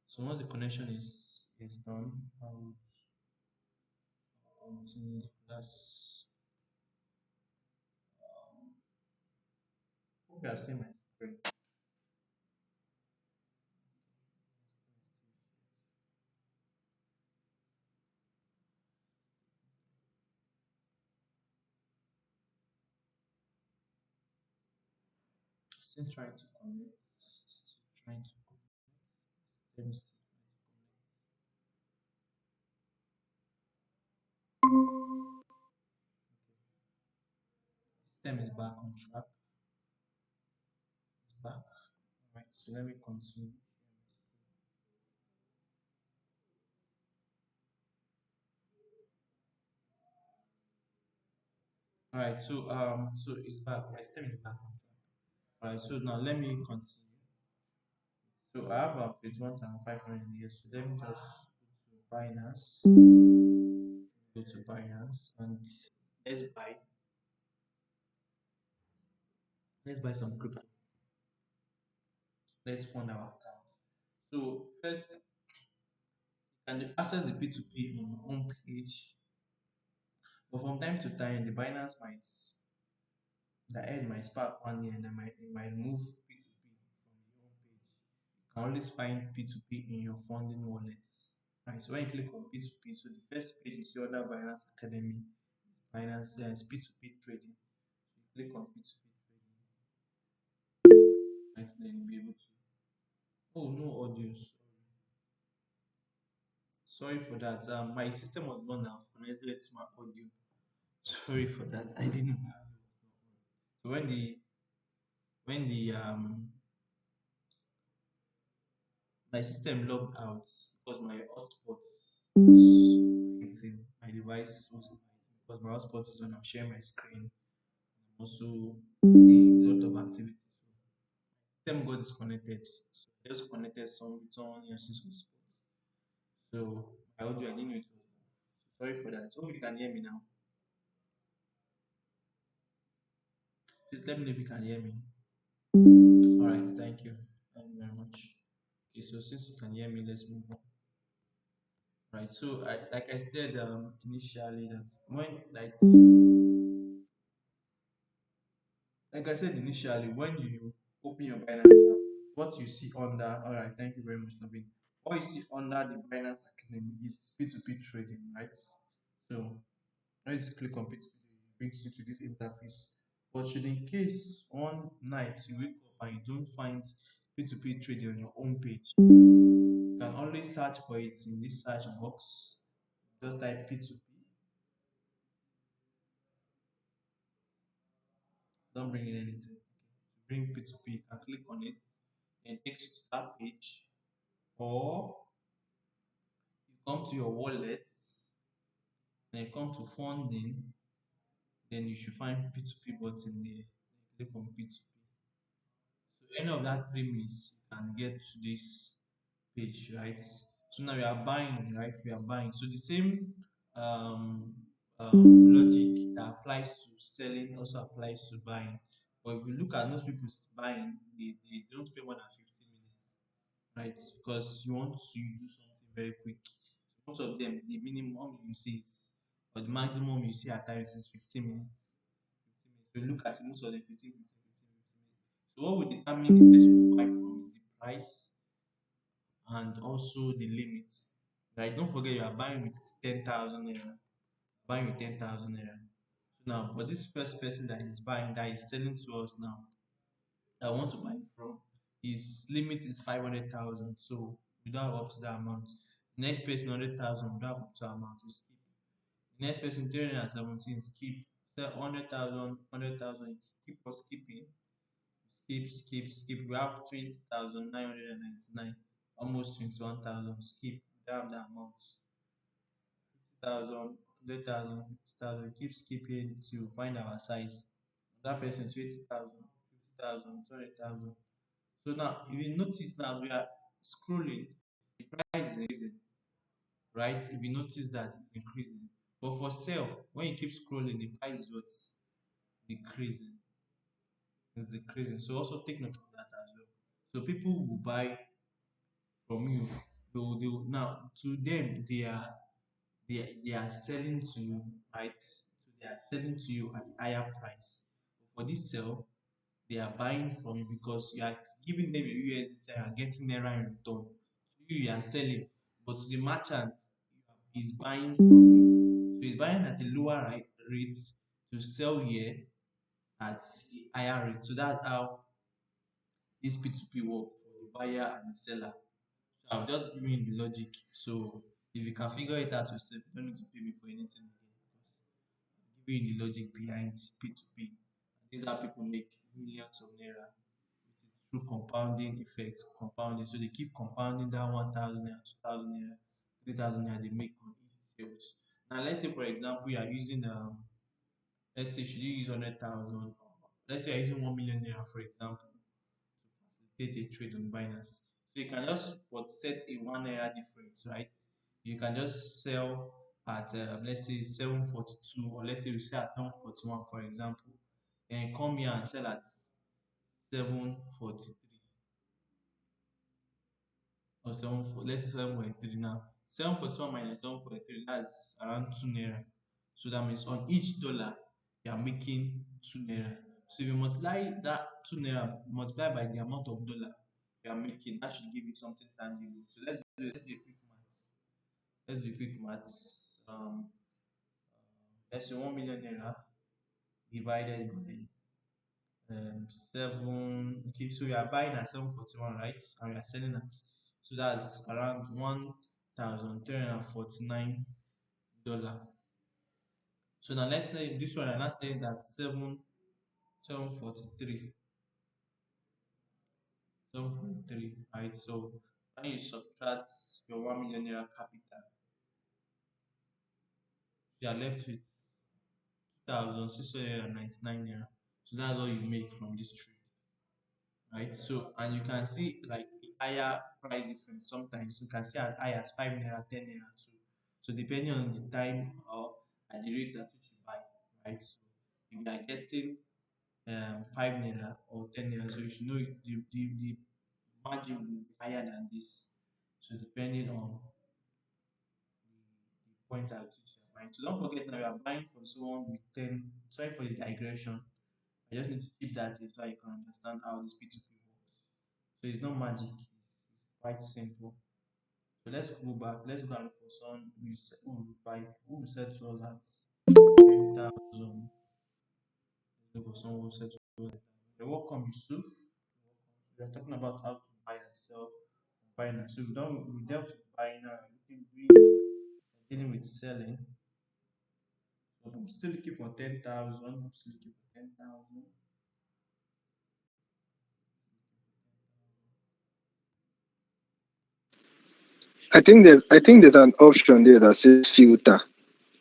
So once the connection is done, I would continue the class. Hope you are seeing my screen. Still trying to connect. Still trying to connect. Let me see. System is back on track. It's back. Alright, so let me continue. Alright, so it's back. My system is back on track. Alright, so now let me continue. So I have 21,500 here. So let me just go to Binance. Go to Binance and let's buy let's buy some crypto. Let's fund our account. So first, you can access the P2P on your home page, but from time to time, the Binance might the head might spark one year and it might remove P2P from the home page. You can always find P2P in your funding wallets. Right. So when you click on P2P, so the first page you see under Binance Academy, Binance P2P trading. You click on P2P trading, right? Then you'll be able to. Oh, no audio. Sorry for that. My system was not now connected to my audio. Sorry for that. I didn't know. So when the my system logged out because my hotspot was hitting, my device was overheating because my hotspot is on. I'm sharing my screen. I'm also doing a lot of activities. So system got disconnected. So I just connected some with someone else's hotspot. So my audio, I didn't know it was off. Sorry for that. Hope you can hear me now. Please let me know if you can hear me. All right, thank you. Thank you very much. Okay, so since you can hear me, let's move on. Right. So like I said initially that when like I said initially when you open your Binance app, what you see under, all right, thank you very much, Lovin. What you see under the Binance Academy is P2P trading, right? So let's click on P2P, it brings you to this interface. But should in case one night you wake up and you don't find P2P trading on your own page, you can always search for it in this search box. Just type P2P, don't bring in anything. To bring P2P, you can click on it and it takes you to that page. Or you come to your wallets, then you come to funding, then you should find P2P button there. Click on P2P. So any of that three means you can get to this page, right? So now we are buying, right? We are buying. So the same um, logic that applies to selling also applies to buying. But if you look at most people's buying, they don't spend more than 15 minutes, right? Because you want to do something very quick. Most of them, the minimum you see is, or the maximum you see at times is 15 minutes. 15 minutes. So you look at it, most of them 15 minutes. So what will determine the place you buy from is the price and also the limit. Right? Don't forget you are buying with 10,000 naira. Buying with 10,000 naira. So now, but this first person that is buying, that is selling to us now, that I want to buy from, his limit is 500,000. So we don't have up to that amount. Next person 100,000, we don't have up to that amount. We skip. Next person 317, skip. So 100,000, 100,000, keep on skipping. Skip. We have 20,999, almost 21,000. Skip. Down the amount. 50,000, 100,000, 50,000. Keep skipping to find our size. That person 20,000, 50,000, 200,000. So now, if you notice now, as we are scrolling, the price is increasing, right? If you notice that it's increasing. But for sale, when you keep scrolling, the price is what's decreasing. It's decreasing. So also take note of that as well. So people will buy from you. Now to them they are selling to you, right? So they are selling to you at higher price. For this sale, they are buying from you because you are giving them a USDT and getting Naira in return. To you, you are selling, but to the merchant, is buying from you. So he's buying at a lower rate to sell here at a higher rate. So that's how this P2P work for the buyer and the seller. So I've just given you the logic. So if you can figure it out yourself, you don't need to pay me for anything again. Because I'm giving you the logic behind P2P. These are people make millions of naira through compounding effect, compounding. So they keep compounding that 1,000 naira, 2,000 naira, 3,000 naira they make on each sales. Now let's say for example you are using let's say should you use 100,000, let's say you're using 1 million naira for example to facilitate a trade on Binance. So you can just put set a 1 naira difference, right? You can just sell at let's say 742, or let's say we sell at 741 for example, and come here and sell at 743 or let's say 7.3 now. 741 minus 7.3, that's around 2 naira. So that means on each dollar you are making 2 naira. So if you multiply that 2 naira multiply by the amount of dollar you are making, that should give you something tangible. So let's do a quick math. Let's do a quick maths. Let's say 1 million naira divided by 7. Okay, so we are buying at 741, right? And we are selling at, so that's around $1,349. So now let's say this one, I'm not saying that 743, 743, right? So when you subtract your 1 million naira capital, you are left with 2,699 naira. So that's all you make from this trade, right? So and you can see like the higher price difference. Sometimes you can see as high as 5 naira, 10 naira too. So depending on the time or at the rate at which you buy, right? So if you are getting 5 naira or 10 naira, so you should know the margin will be higher than this. So depending on the point at which you are buying. So don't forget now you are buying from someone with 10. Sorry for the digression. I just need to keep that in so I can understand how this P2P works. So it's not magic. It's quite simple. So let's go back. Let's go and look for someone who will sell to us at 10,000. Look for someone who will sell to us. You're welcome, Yusuf. We are talking about how to buy and sell on Binance. So we dealt with buying now. Dealing with selling. So I'm still looking for 10,000. I'm still looking for 10,000. I think there's an option there that says filter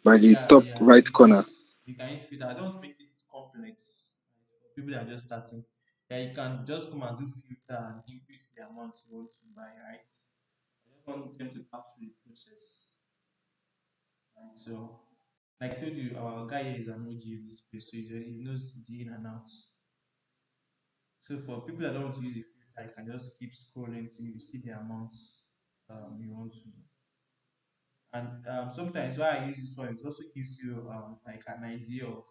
by the Yeah, top yeah. right corner. You can use filter. I don't make it complex, right? For people that are just starting. Yeah, you can just come and do filter and input the amount you want to buy, right? I just want them to pass through the process. Right? So, like I told you, our guy here is an OG of this space, so he knows the in and out. So for people that don't want to use the filter, you can just keep scrolling till you see the amounts you want to do. And sometimes why I use this one, it also gives you like an idea of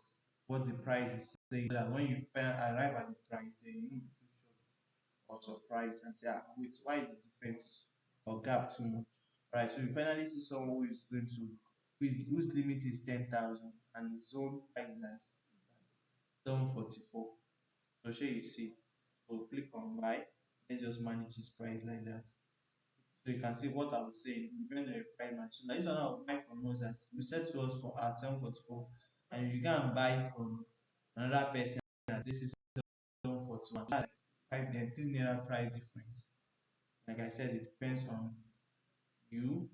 what the price is saying. So that when you arrive at the price, then you won't be too sure or surprised and say, wait, why is the difference or gap too much? Right. So you finally see someone who is going to whose limit is 10,000 and his own price is at 744. So sure you see. So click on buy. Let's just manage this price like that. So you can see what I was saying, depending on your price match. Now, this one I will buy from us that you said to us for at 744, and you can buy from another person at this is 741. Like five then 3 naira price difference. Like I said, it depends on you,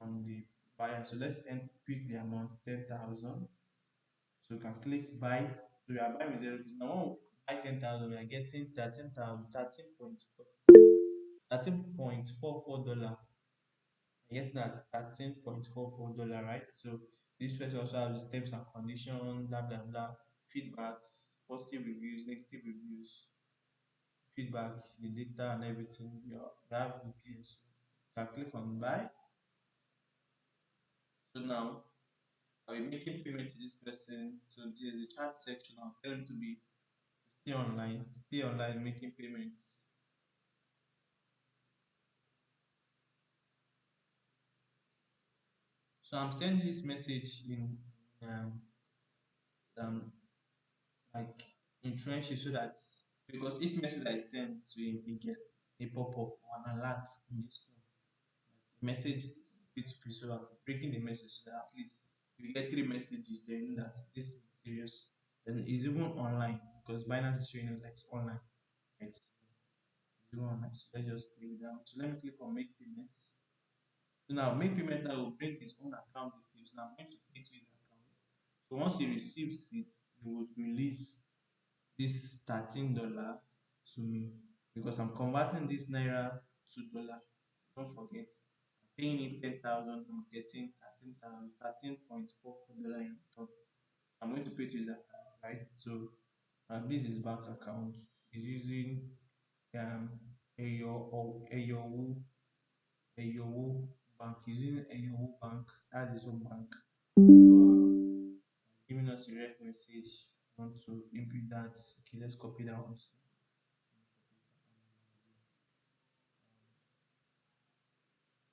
on the buyer. So let's then pick the amount 10,000. So you can click buy. So you are buying with zero fees. Now, when we buy 10,000, we are getting 13,000, 13.44 dollar. Getting at $13.44, right? So this person also has terms and conditions, blah blah blah, feedbacks, positive reviews, negative reviews, feedback, the data and everything. You have it here. So you can click on buy. So now I'll be making payment to this person. So there's a chat section. I'll tell him to be stay online, making payments. So I'm sending this message in um, um like in trenches so that because each message I send to him, he gets a pop up or an alert in his phone. Message P2P, so I'm breaking the message so that at least if you get 3 messages, then you know that this is serious. And it's even online because Binance is showing us that it's online. It's even online. So let's just leave it down. So let me click on make payments. So now make payment now will bring his own account details. Now I'm going to pay to his account. So once he receives it, he would release this $13 to me because I'm converting this naira to dollar. Don't forget, I'm paying him 10,000. I'm getting 13,000, $13.44 in return. I'm going to pay to his account, right? So this is bank account. He's using um Ayowu Ayowu Bank. He's using Ayowu Bank. That's his own bank. So, giving us a ref message. I want to input that. Okay, let's copy that one.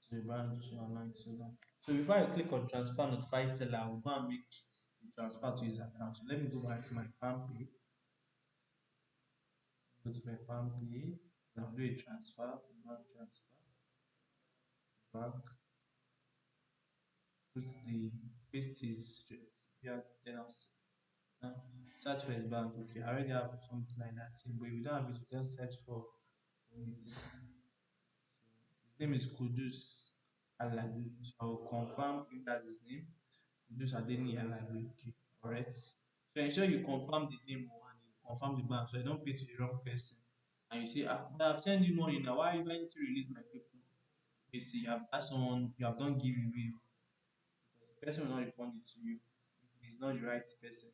To the branch online seller. So before I click on transfer notify seller, I will go and make the transfer to his account. So let me go back to my palm pay. Go to my palm pay. Now do a transfer, bank transfer, bank. Put the paste his yeah, then I'll now search for his bank. Okay, I already have something like that. But if you don't have it, just search for it. So his name is Kudus Aladu. So I will confirm if that's his name. Kudus Adeni Aladu. Okay, correct. So ensure you confirm the name and you confirm the bank so you don't pay to the wrong person. And you say, but I've sent you money now. Why are you going to release my people? You see, you have that someone you have done give away because the person will not refund it to you if it's not the right person.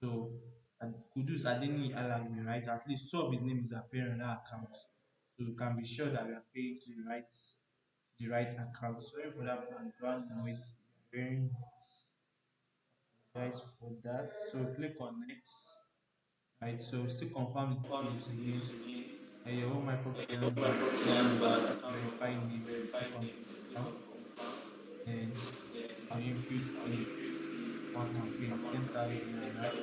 So and Kudus Adeni Alagmi, right? At least two of his name is appearing on that account. So you can be sure that we are paying to the right account. Sorry for that background noise. Very nice for that. So click on next. Right, so still confirm the details again. your own microfinance bank account, verify name, click on confirm, then I'll input the amount I'm paying, 10,000 naira, right?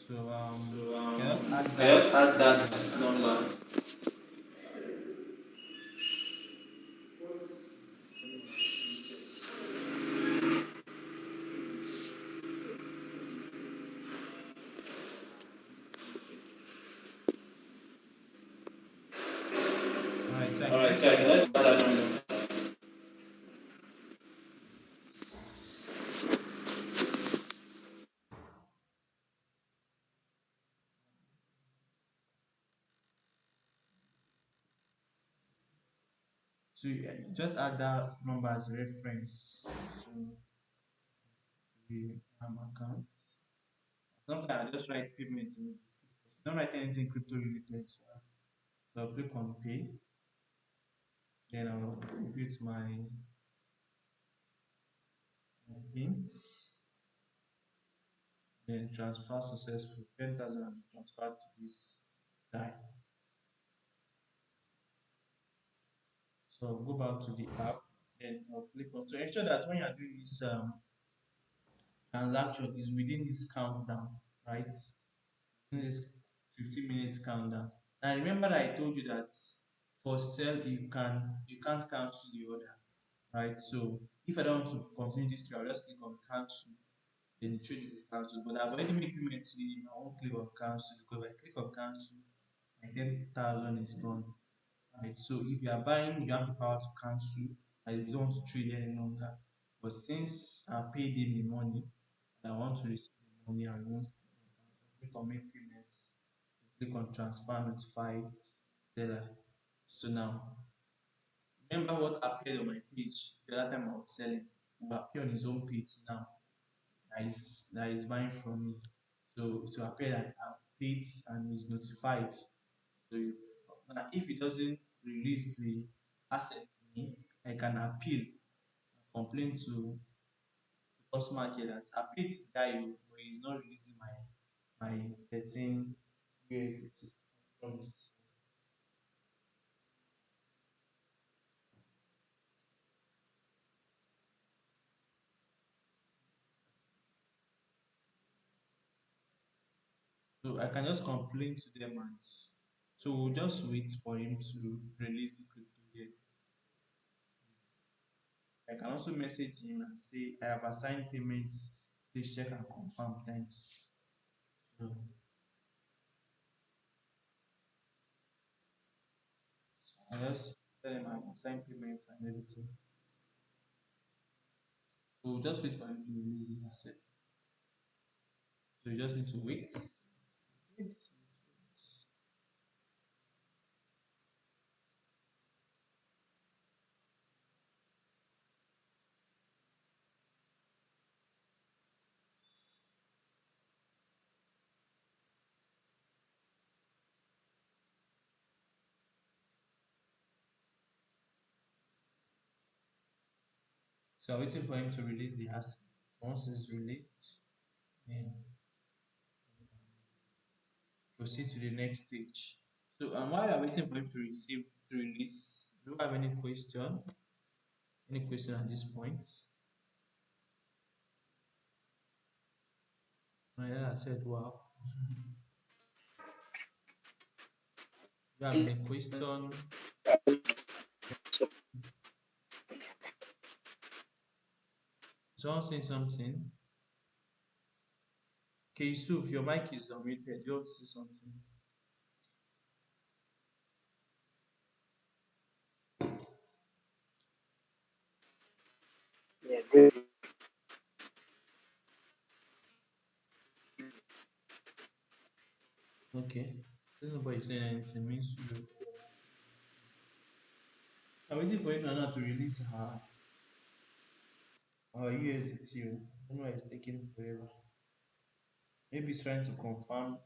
So can I just add I just that add number? that number. All right, so I can Alright, just so I add can that just add number. that number. So just add that number as a reference to the account. Sometimes I just write payments in the description. Don't write anything crypto related. So I'll click on pay, then I'll input my PIN, then transfer successful. 10,000 will be transferred to this guy. So I'll go back to the app, then I'll click on to ensure that when you're doing this transaction is within this countdown, right? In this 15 minutes countdown. Now remember that I told you that for sell you can't cancel the order, right? So if I don't want to continue this trade, I'll just click on cancel, then the trade will be cancelled. But I've already made payment to him. I won't click on cancel because if I click on cancel, my 10,000 is gone. Right. So if you are buying, you have the power to cancel, and if you don't want to trade any longer. But since I paid him the money and I want to receive the money, I won't click on make payments. Click on transfer, notify seller. So now remember what appeared on my page the other time I was selling will appear on his own page now that is buying from me. So it will appear that I've paid and is notified. So if it doesn't release the asset to me, I can appeal and complain to customer care that I paid this guy, but he's not releasing my 13 USDT promised. So I can just complain to them, and so we'll just wait for him to release the crypto here. I can also message him and say I have assigned payments. Please check and confirm. Thanks. So I just tell him I've assigned payments and everything. So we'll just wait for him to release the asset. So you just need to wait. Wait, wait. So I'm waiting for him to release the asset. Once it's released, then proceed to the next stage. So while you're waiting for him to receive to release, do you have any question? Any question at this point? I said, wow. Do you have any question? Someone saying something? Okay, Yusuf, your mic is unmuted. You want to say something? Yeah, good. Okay. There's nobody saying anything. Means you. I'm waiting for him now to release her USDT. I don't know why it's taking forever. Maybe he's trying to confirm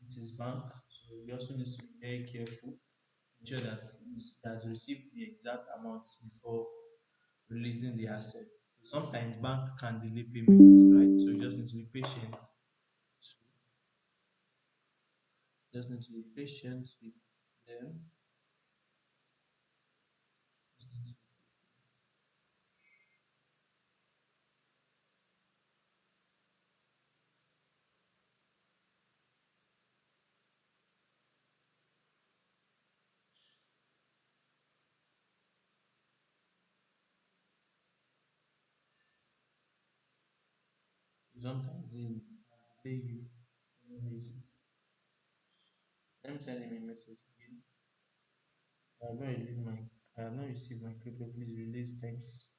with his bank. So he also needs to be very careful. Ensure that he has received the exact amount before releasing the asset. So sometimes bank can delay payments, right? So you just need to be patient. Just need to be patient with them. Just need to sometimes they you for no reason. Let me send him a message again. I have not released my I have not received my crypto. Please release. Thanks.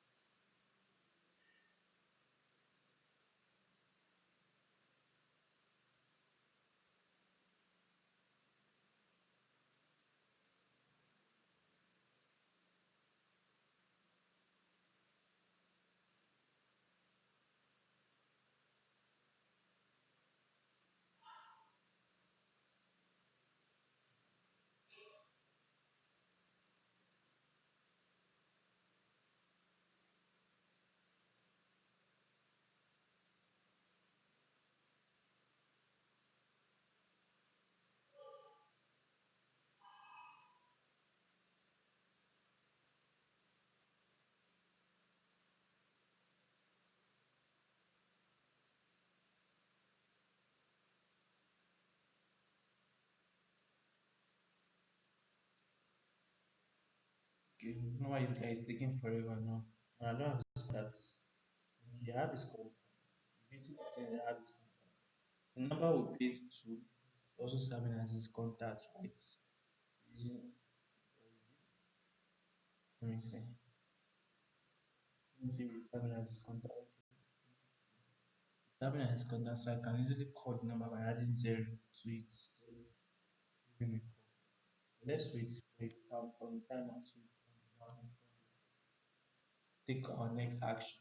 Okay, I don't know why this guy is taking forever now. And I don't have his that. He have his contact. The beautiful thing is I have his contact. The number we paid to is also serving as his contact, right? Using let me see. Let me see if it's serving as his contact. Serving as his contact, so I can easily call the number by adding zero to it. So give him a call. Let's wait for it from the timer to take our next action.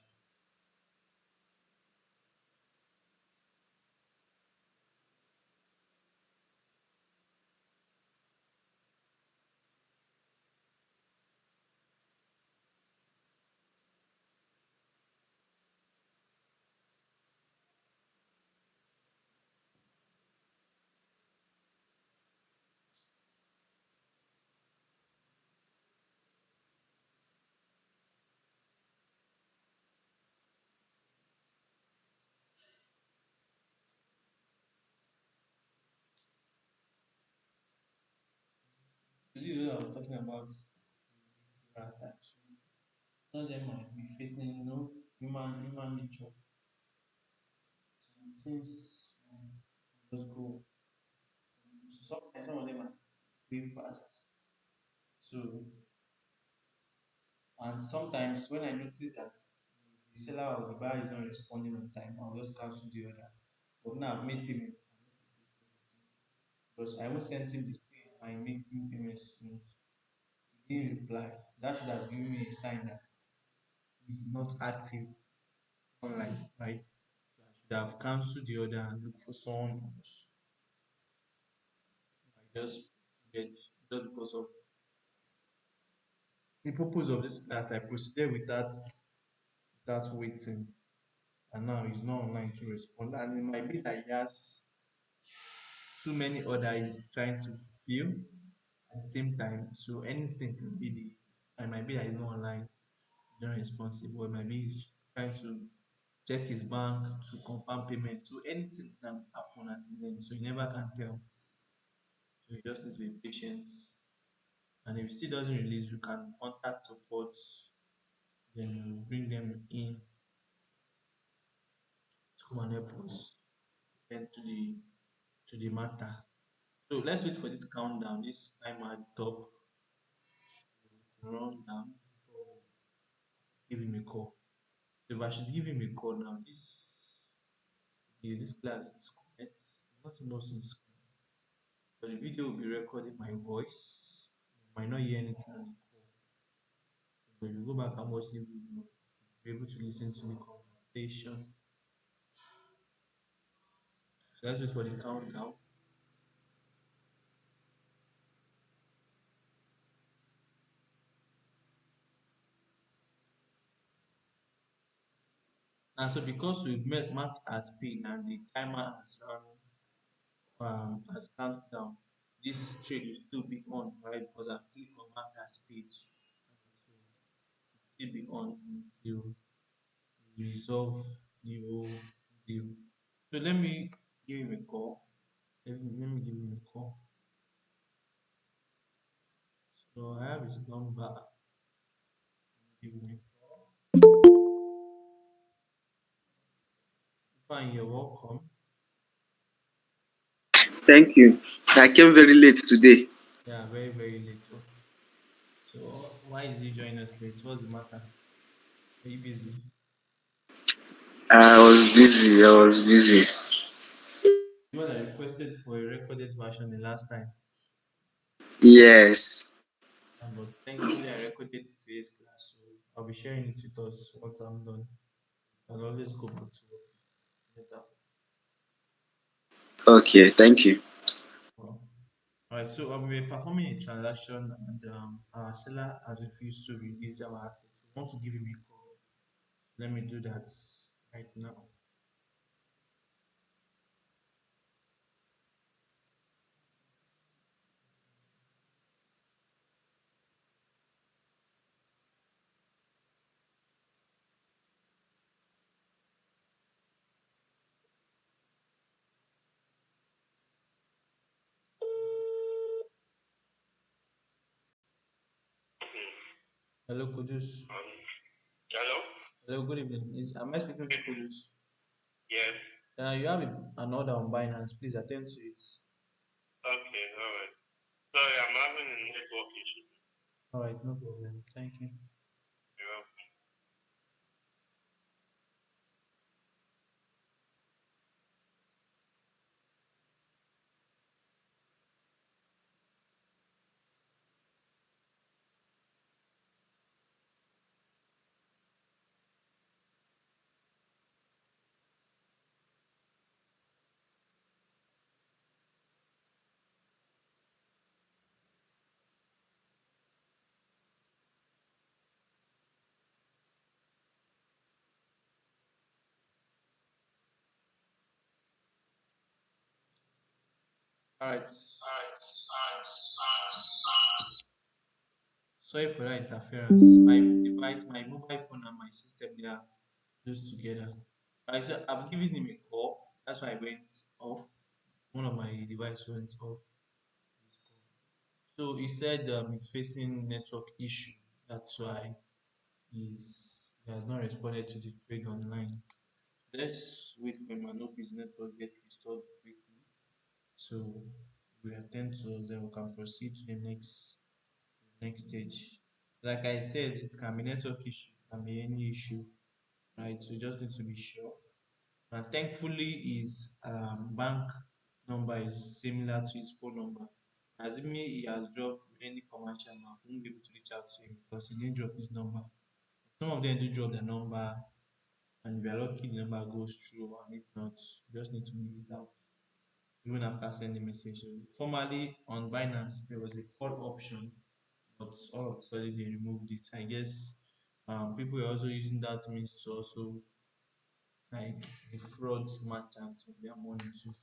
The video I was talking about attack. So some of them might be facing human nature. Some things just go. Sometimes some of them are very fast. So and sometimes when I notice that the seller or the buyer is not responding on time, I'll just cancel the order. But now I've made payment because I won't send him this thing. I make him payment soon. He didn't reply. That should have given me a sign that he's not active online, right? So I should have cancelled the order and look for someone else. I just get just because of the purpose of this class, I proceeded with that waiting, and now he's not online to respond. And it might be that he has too many orders he's trying to fulfill at the same time. So anything can be it might be that he's not online, not responsible. It might be he's trying to check his bank to confirm payment. So anything can happen at the end. So you never can tell. So you just need to be patient. And if it still doesn't release, you can contact support, then you bring them in to come and help us get to the matter. So let's wait for this countdown, this timer top to run down before we give him a call. So if I should give him a call now, this class disconnects. Nothing else to disconnect. But the video will be recording my voice. You might not hear anything on the call. But if you go back and watch the video, you'll be able to listen to the conversation. So let's wait for the countdown. And so because we've marked as pin and the timer has run has counted down, this trade will still be on, right? Because I click on mark as paid. So it will still be on until we resolve the whole deal. So let me give him a call. Let me give him a call. So I have his number. Give him a call. Fine, you're welcome. Thank you. I came very late today. Yeah, very, very late. Oh. So why did you join us late? What's the matter? Are you busy? I was busy. I was busy. You know that I requested for a recorded version the last time. Yes. But thankfully I recorded today's class, so I'll be sharing it with us once I'm done. I'll always go back to work later. Okay. Thank you. Well, all right, so we're performing a transaction and our seller has refused to release our assets. We want to give him a call. Let me do that right now. Hello, Kudus. Hello? Hello, good evening. Am I speaking to Kudus? Yes. You have an order on Binance. Please attend to it. Okay, alright. Sorry, I'm having a network issue. All right, no problem. Thank you. Yeah. All right. Sorry for that interference. My device, my mobile phone, and my system, they are close together. All right, so I've given him a call. That's why I went off. One of my device went off. So he said he's facing network issue. That's why he has not responded to the trade online. Let's wait for him and hope his network gets restored quickly. So we attend to then we can proceed to the next stage. Like I said, it can be network issue, it can be any issue, right? So you just need to be sure. And thankfully, his bank number is similar to his phone number. Assuming he has dropped any commercial map, we won't be able to reach out to him because he didn't drop his number. Some of them do drop their number, and if you're lucky, the number goes through, and if not, you just need to wait it out even after sending message. So formerly on Binance, there was a call option, but all of a sudden they removed it. I guess people are also using that means to also like defraud merchants of their money too.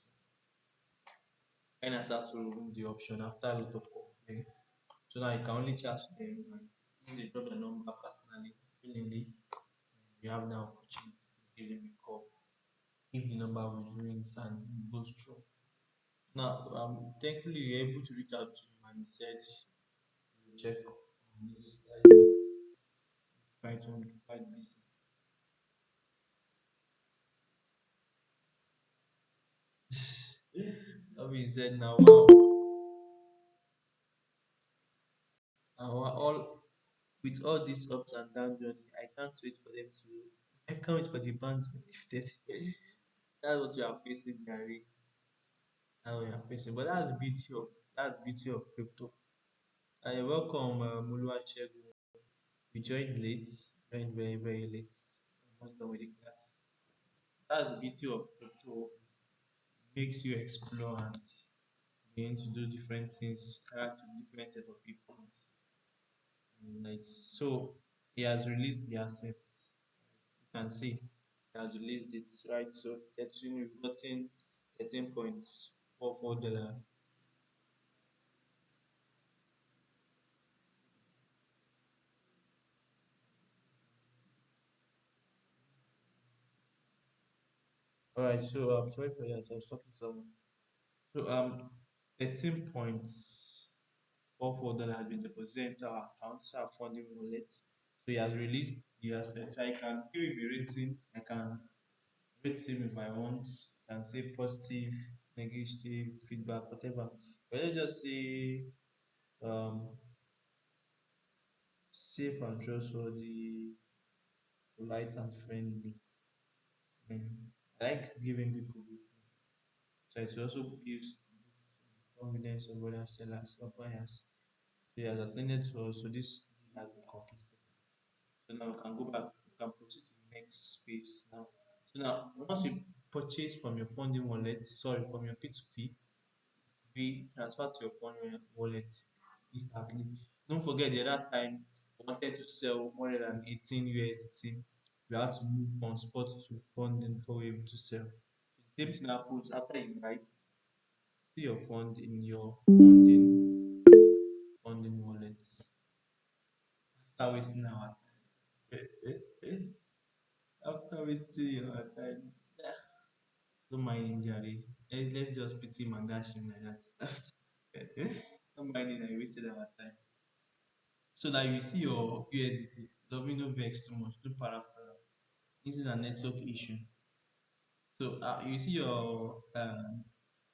Binance had to remove the option after a lot of complaints. So now you can only chat to them and if they drop the number personally, willingly, you have the opportunity to give them a call if the number rings and goes through. Now, thankfully, you're able to reach out to him and he said he will check on this. That quite busy. That being said, now, wow, all with all these ups and downs journey, I can't wait for them to. I can't wait for the ban to be lifted. That's what we are facing, Gary. That's what we are facing. But that's the beauty of crypto. Welcome, Muluachegun. We joined late, joined very, very late. Almost done with the class. That's the beauty of crypto. It makes you explore and begin to do different things, interact with different set of people. And like so, he has released the assets. You can see he has released it, right? So 13, we've gotten $13.44. All right, so sorry for that. I was talking to someone. So 13.44 dollars has been deposited into our account, so our funding wallet. So he has released the asset. So I can give him a rating. I can rate him if I want. I can say positive, negative, feedback, whatever. But let's just say um safe and trustworthy, polite and friendly. I like giving people good food. So it also gives confidence of other sellers or buyers. So he has attended to us. So this deal has been completed. So now we can go back, we can proceed to the next space now. So now once you purchase from your funding wallet, sorry, from your P2P, we transfer to your funding wallet instantly. Don't forget the other time we wanted to sell 118 USDT. We had to move from spot to funding before we were able to sell. The same thing happens after you buy, see your fund in your funding wallets. After wasting our time. After wasting your time. Don't mind him, Jerry. Let's just pity him and dash him like that. Don't mind it, I wasted our time. So that you see your USDT, don't vex too much, do paraphrase. This is a network issue. So you see your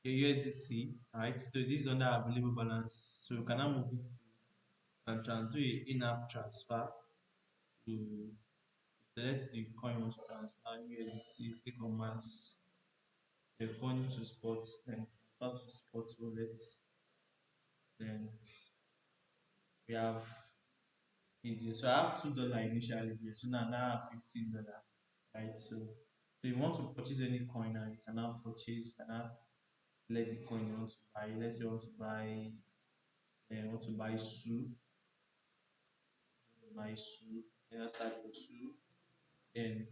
USDT, right? So this is under available balance. So you can now move it to and do a in-app transfer to select the coin you want to transfer USDT, click on max, then fund to spot, then transfer to spot wallet, then we have video. So I have $2 initially here. So now I have $15. Right. So you want to purchase any coin now, you can now purchase, you can now select the coin you want to buy. Let's say you want to buy SU, then I type for SU, then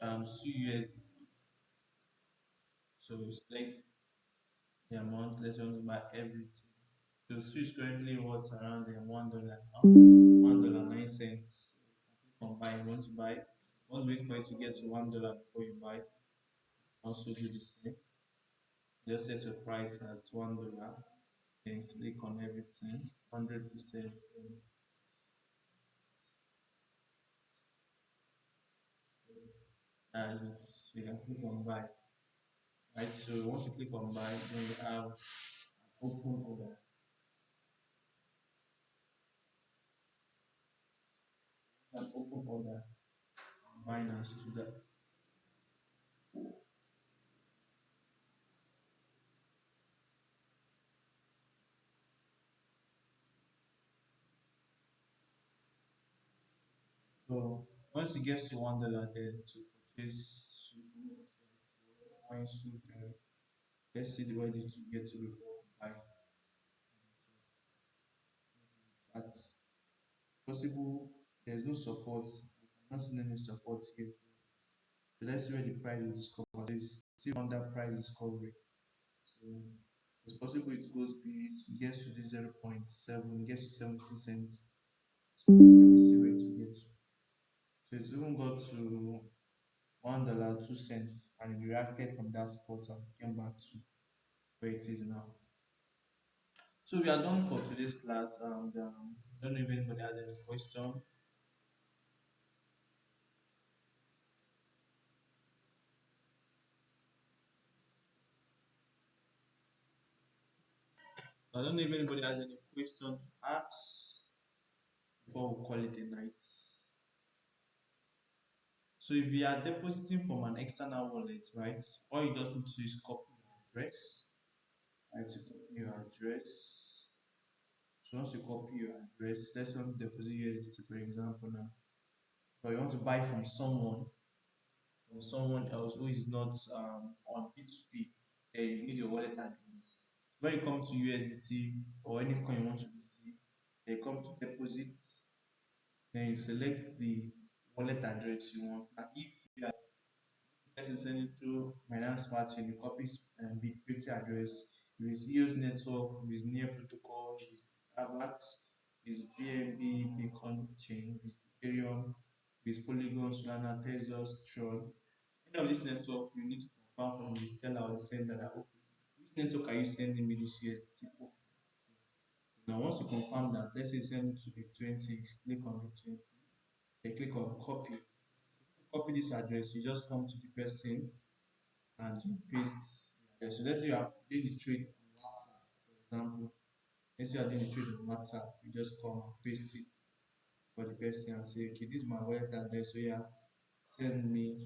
SU USDT. So you select the amount, let's say you want to buy everything. So SU is currently what's around $1 now, $1.09. On buy, you want to buy, don't wait for it to get to $1 before you buy. Also do the same. Just set your price as $1, then click on everything, 100%. And you can click on buy. Right, so once you click on buy, then you have open order. An open order Binance to that. So once it gets to $1, then to purchase coin soup, let's see the way to get to before buy. That's possible. There's no support. I'm not seeing any support here. So let's see where the price will discover. There's still under price discovery. So it's possible it goes beyond, it gets to the 0.7, it gets to 70 cents. So let me see where it will get to. So it's even got to $1, 2 cents, and it reacted from that spot and came back to where it is now. So we are done for today's class, and I don't know if anybody has any question. I don't know if anybody has any question to ask before we call it a night. So if you are depositing from an external wallet, right, all you just need to do is copy your address, right? So copy your address. So once you copy your address, let's say you want to deposit USDT, for example, now, but you want to buy from someone else who is not on P2P, then you need your wallet address. When you come to USDT or any coin you want to receive, they come to deposit, then you select the wallet address you want. Now, if you are sending through Binance Smart Chain, you copy and Bitcoin address. If it's EOS network, if it's near protocol, if it's Avax, if it's BNB, Bitcoin chain, if it's Ethereum, if it's Polygon, Solana, Tezos, Tron, any of this network, you need to confirm from the seller or the sender that okay, which network are you sending me this USDT for? Now, once you confirm that, let's say send it to the 20, click on the 20, then click on copy. Copy this address, you just come to the person and you paste the address. So let's say you are doing the trade on WhatsApp, for example. Let's say you are doing the trade on WhatsApp, you just come and paste it for the person and say, okay, this is my wallet address, so yeah, send me.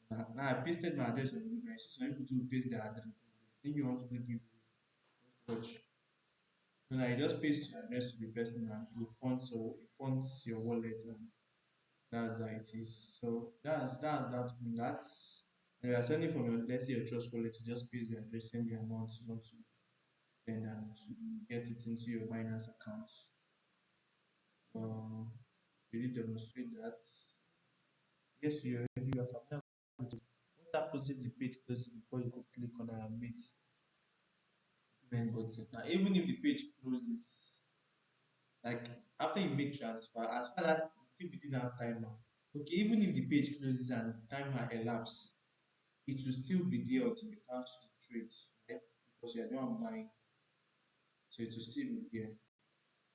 Now I pasted my address on the email. So some people to paste their address. The thing you want to do give watch. So now you just paste your address to the person and it funds your wallet, and that's how it is. So that's and you are sending from your, let's say, your trust wallet, you just paste the address, send the amount you want to send, and to get it into your Binance account. Will you demonstrate that? Yes, you are familiar with it. What happens if the page closes before you could click on a make payment button? Now, even if the page closes, like after you make transfer, as far as it's still within that timer. Okay, even if the page closes and timer elapses, it will still be there until you cancel the trade, right? Because you are the one buying, so it will still be there.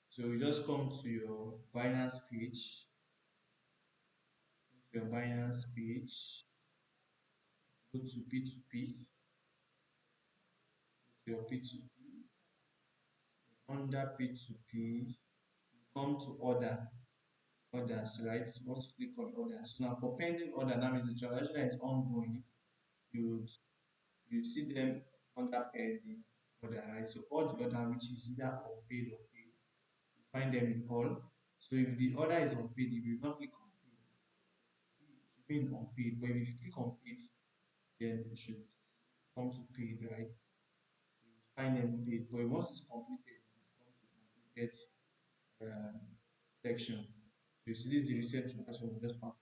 So you just come to your Binance page, go to P2P, to your P2P. Under P2P, come to orders, right? Once you click on orders. So now for pending order, that means the transaction that is ongoing, you you see them under pending order, right? So all the order which is either unpaid or paid, you find them in all. So if the order is unpaid, if you not click on paid, it should be in unpaid. But if you click on paid, then it should come to paid, right? You find them paid. But once it's completed, you come to completed um, section. You see this is the recent transaction we just performed,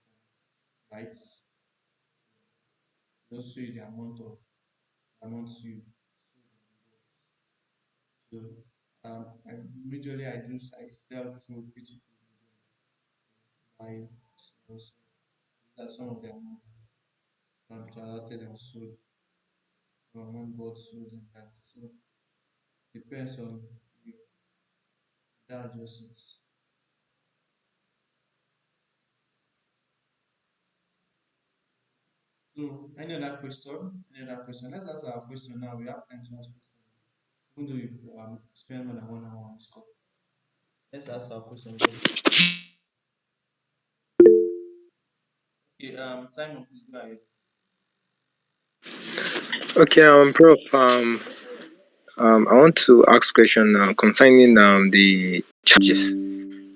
right? Just show you the amounts you've sold and bought. So I majorly I sell through P2P buy sell. So that's some of the amount transacted and sold, amount bought, sold, and that. So depends on you. That just it. So any other question? Any other question? Let's answer our question now. We have time to ask questions. Even though you've spent more than 1 hour on this call. Let's ask our question. Okay, Simon, please go ahead. Okay, Prof. I want to ask question concerning the charges.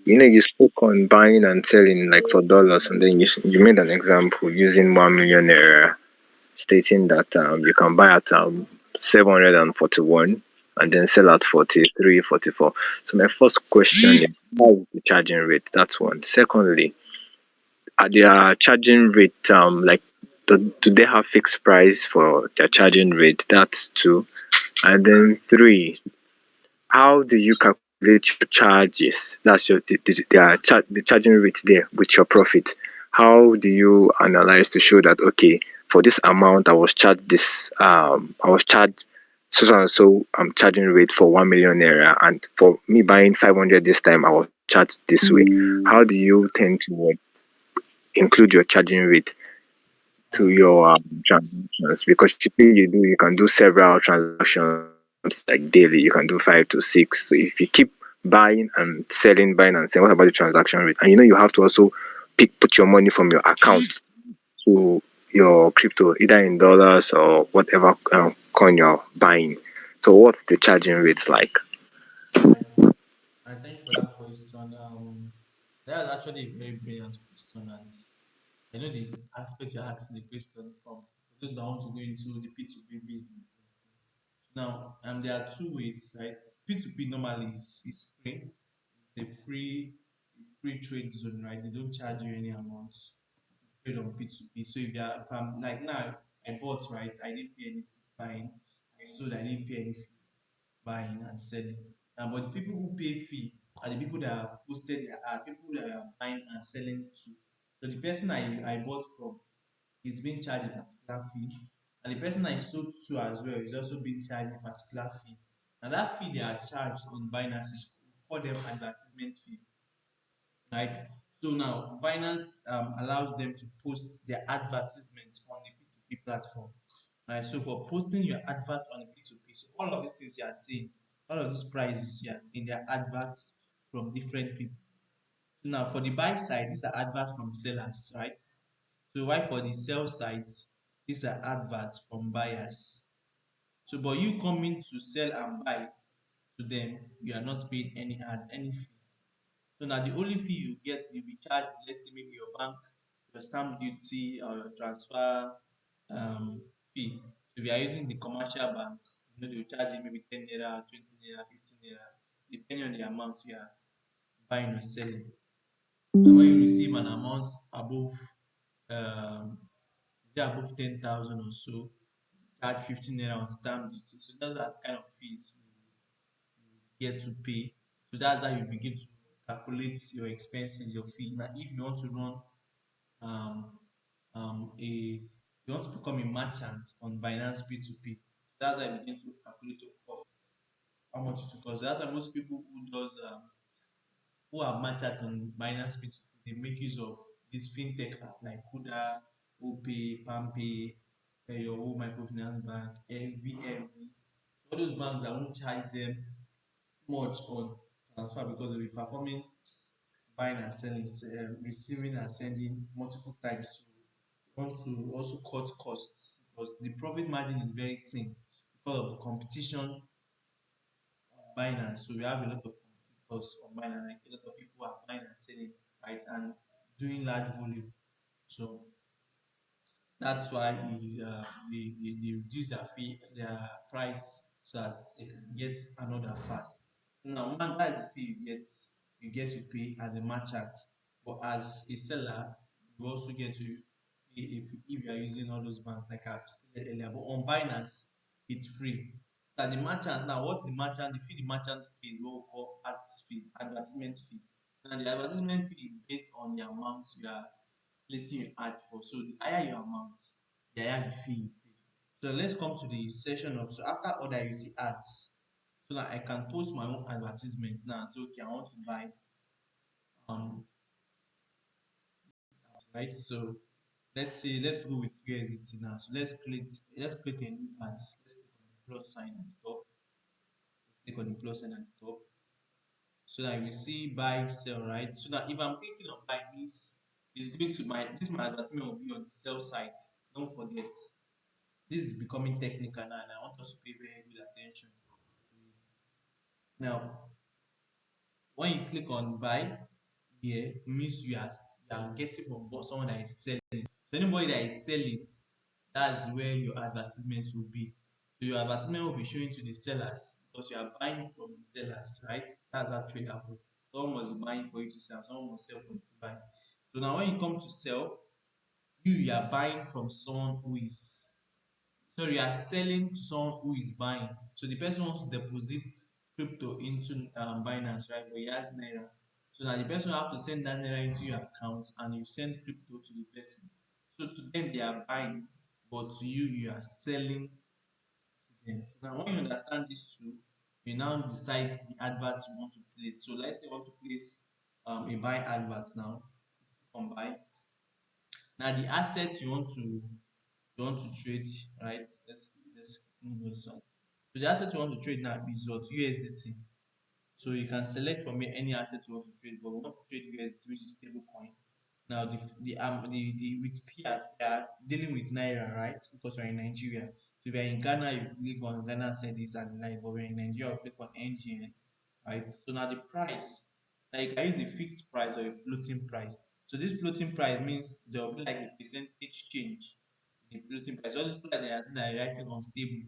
You know, you spoke on buying and selling like for dollars, and then you made an example using 1 million naira, stating that you can buy at 741 and then sell at 43, 44. So my first question is, how is the charging rate? That's one. Secondly, are their charging rate like do they have fixed price for their charging rate? That's two. And then three, how do you calculate your charges? That's the charging rate there with your profit. How do you analyze to show that okay, for this amount I was charged so I'm charging rate for 1 million naira, and for me buying 500 this time I was charged this way. How do you tend to include your charging rate to Alright. your transactions? Because typically you can do several transactions like daily. You can do 5 to 6. So if you keep buying and selling, what about the transaction rate? And you have to also put your money from your account to your crypto, either in dollars or whatever coin you're buying. So what's the charging rates like? Alright. I thank you for that question. That is actually a very brilliant question, and I know the aspect you're asking the question from for those that want to go into the P2P business. Now, there are two ways, right? P2P normally is free. It's a free trade zone, right? They don't charge you any amount to trade on P2P. So if I'm like now, I bought, right? I didn't pay any buying. I sold, I didn't pay any fee buying and selling. But the people who pay fee are the people that have posted their ad, people that are buying and selling to. So the person I bought from, is being charged a particular fee, and the person that is sold to as well is also being charged a particular fee. And that fee they are charged on Binance is call them advertisement fee, right? So now Binance allows them to post their advertisements on the P2P platform, right? So for posting your advert on the P2P, so all of these things you are seeing, all of these prices you are seeing, they are adverts from different people. So now for the buy side, these are adverts from sellers, right? So why for the sell side, these are adverts from buyers. So but you coming to sell and buy to them, you are not paying any fee. So now the only fee you get, you'll be charged, let's say maybe your bank, your stamp duty or your transfer fee. So if you are using the commercial bank, they will charge you maybe 10 naira, 20 naira, 15 naira, depending on the amount you are buying or selling. And when you receive an amount above um above 10,000 or so, charge 15 naira on stamp duty. So that's that kind of fees you get to pay. So that's how you begin to calculate your expenses, your fee. Now, if you want to run um, you want to become a merchant on Binance P2P, that's how you begin to calculate your cost, how much it will cost. That's why most people who are merchant on Binance P2P, they make use of this fintech app like Kuda, OPay, PamPay, your own microfinance bank, VMD. All those banks that won't charge them much on transfer because they'll be performing buying and selling, receiving and sending multiple times. So you want to also cut costs because the profit margin is very thin because of the competition on Binance. So we have a lot of competitors on Binance, like a lot of people are buying and selling, right, and doing large volume. So that's why they reduce their fee, their price so that they can get another fast. Now, one that is the fee you get to pay as a merchant, but as a seller, you also get to pay if you are using all those banks like I've said earlier. But on Binance, it's free. That the merchant now, what the merchant, the fee the merchant pays is what we call ads fee, advertisement fee. And the advertisement fee is based on the amount you are placing your ad for. So the higher your amount, the higher the fee you pay. So let's come to the section of so after order you see ads. So that I can post my own advertisement now and say, okay, I want to buy um right. So let's go with USDT now. So let's click a new ad. Let's click on the plus sign at the top. Let's click on the plus sign at the top. So that we see buy sell, right? So that if I'm clicking on buy this is going to my advertisement will be on the sell side. Don't forget. This is becoming technical now, and I want us to pay very good attention to it. Now, when you click on buy here, means you are getting from someone that is selling. So anybody that is selling, that's where your advertisement will be. So your advertisement will be showing to the sellers because you are buying from the sellers, right? That's how trade happens. Someone must be buying for you to sell, someone must sell for you to buy. So now when you come to sell, you are buying from someone who is so you are selling to someone who is buying. So the person wants to deposit crypto into Binance, right? But he has Naira. So now the person will have to send that Naira into your account and you send crypto to the person. So to them, they are buying, but to you, you are selling to them. Now, when you understand these two, you now decide the advert you want to place. So let's say you want to place a buy advert now. On buy. Now the assets you want to trade, right? Let's move this one. So the asset you want to trade now is what USDT. So you can select from here any asset you want to trade, but we want to trade USDT, which is stable coin. Now the with fiat they are dealing with Naira, right? Because we're in Nigeria. So if you're in Ghana, you click on Ghana cedis and like, but we're in Nigeria, you click on NGN, right? So now the price, like you can use a fixed price or a floating price. So this floating price means there will be like a percentage change in the floating price. All these people that they are saying that are writing unstable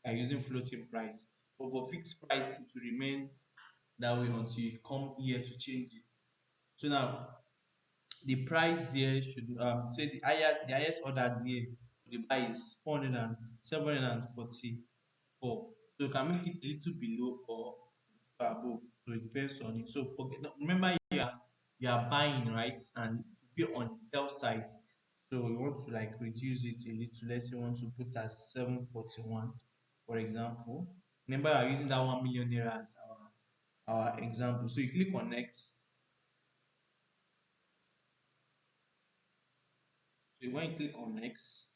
are using floating price. But for fixed price, it will remain that way until you come here to change it. So now the price there should say the highest order there for the buy is 744. So you can make it a little below or above. So it depends on it. So forget no, remember you are buying, right? And it will be on the sell side. So we want to like reduce it a little. Let's say we want to put at 741, for example. Remember, we are using that 1 million naira as our example. So you click on next. So when you click on next,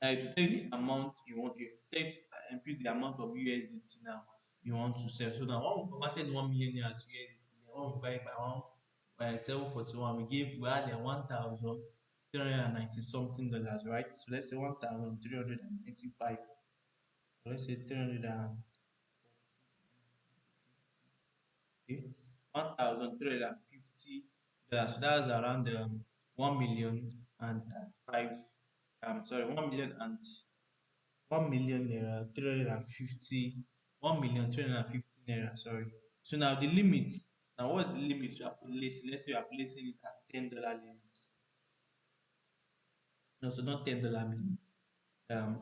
it will tell you the amount you want. You tell you to input the amount of USDT now you want to sell. So now when we converted 1 million naira to USDT, then when we divide by one by 741, we had 1,390 something dollars, right? So let's say 1,395. So let's say 300 and okay, 1,350 dollars. So that's around 1 million and five. Sorry, 1 million and 1 million naira, 350, 1 million 350 naira. Sorry. So now the limit. Now, what's the limit you are placing? Let's say you are placing it at $10 limit. No, so not $10 limit.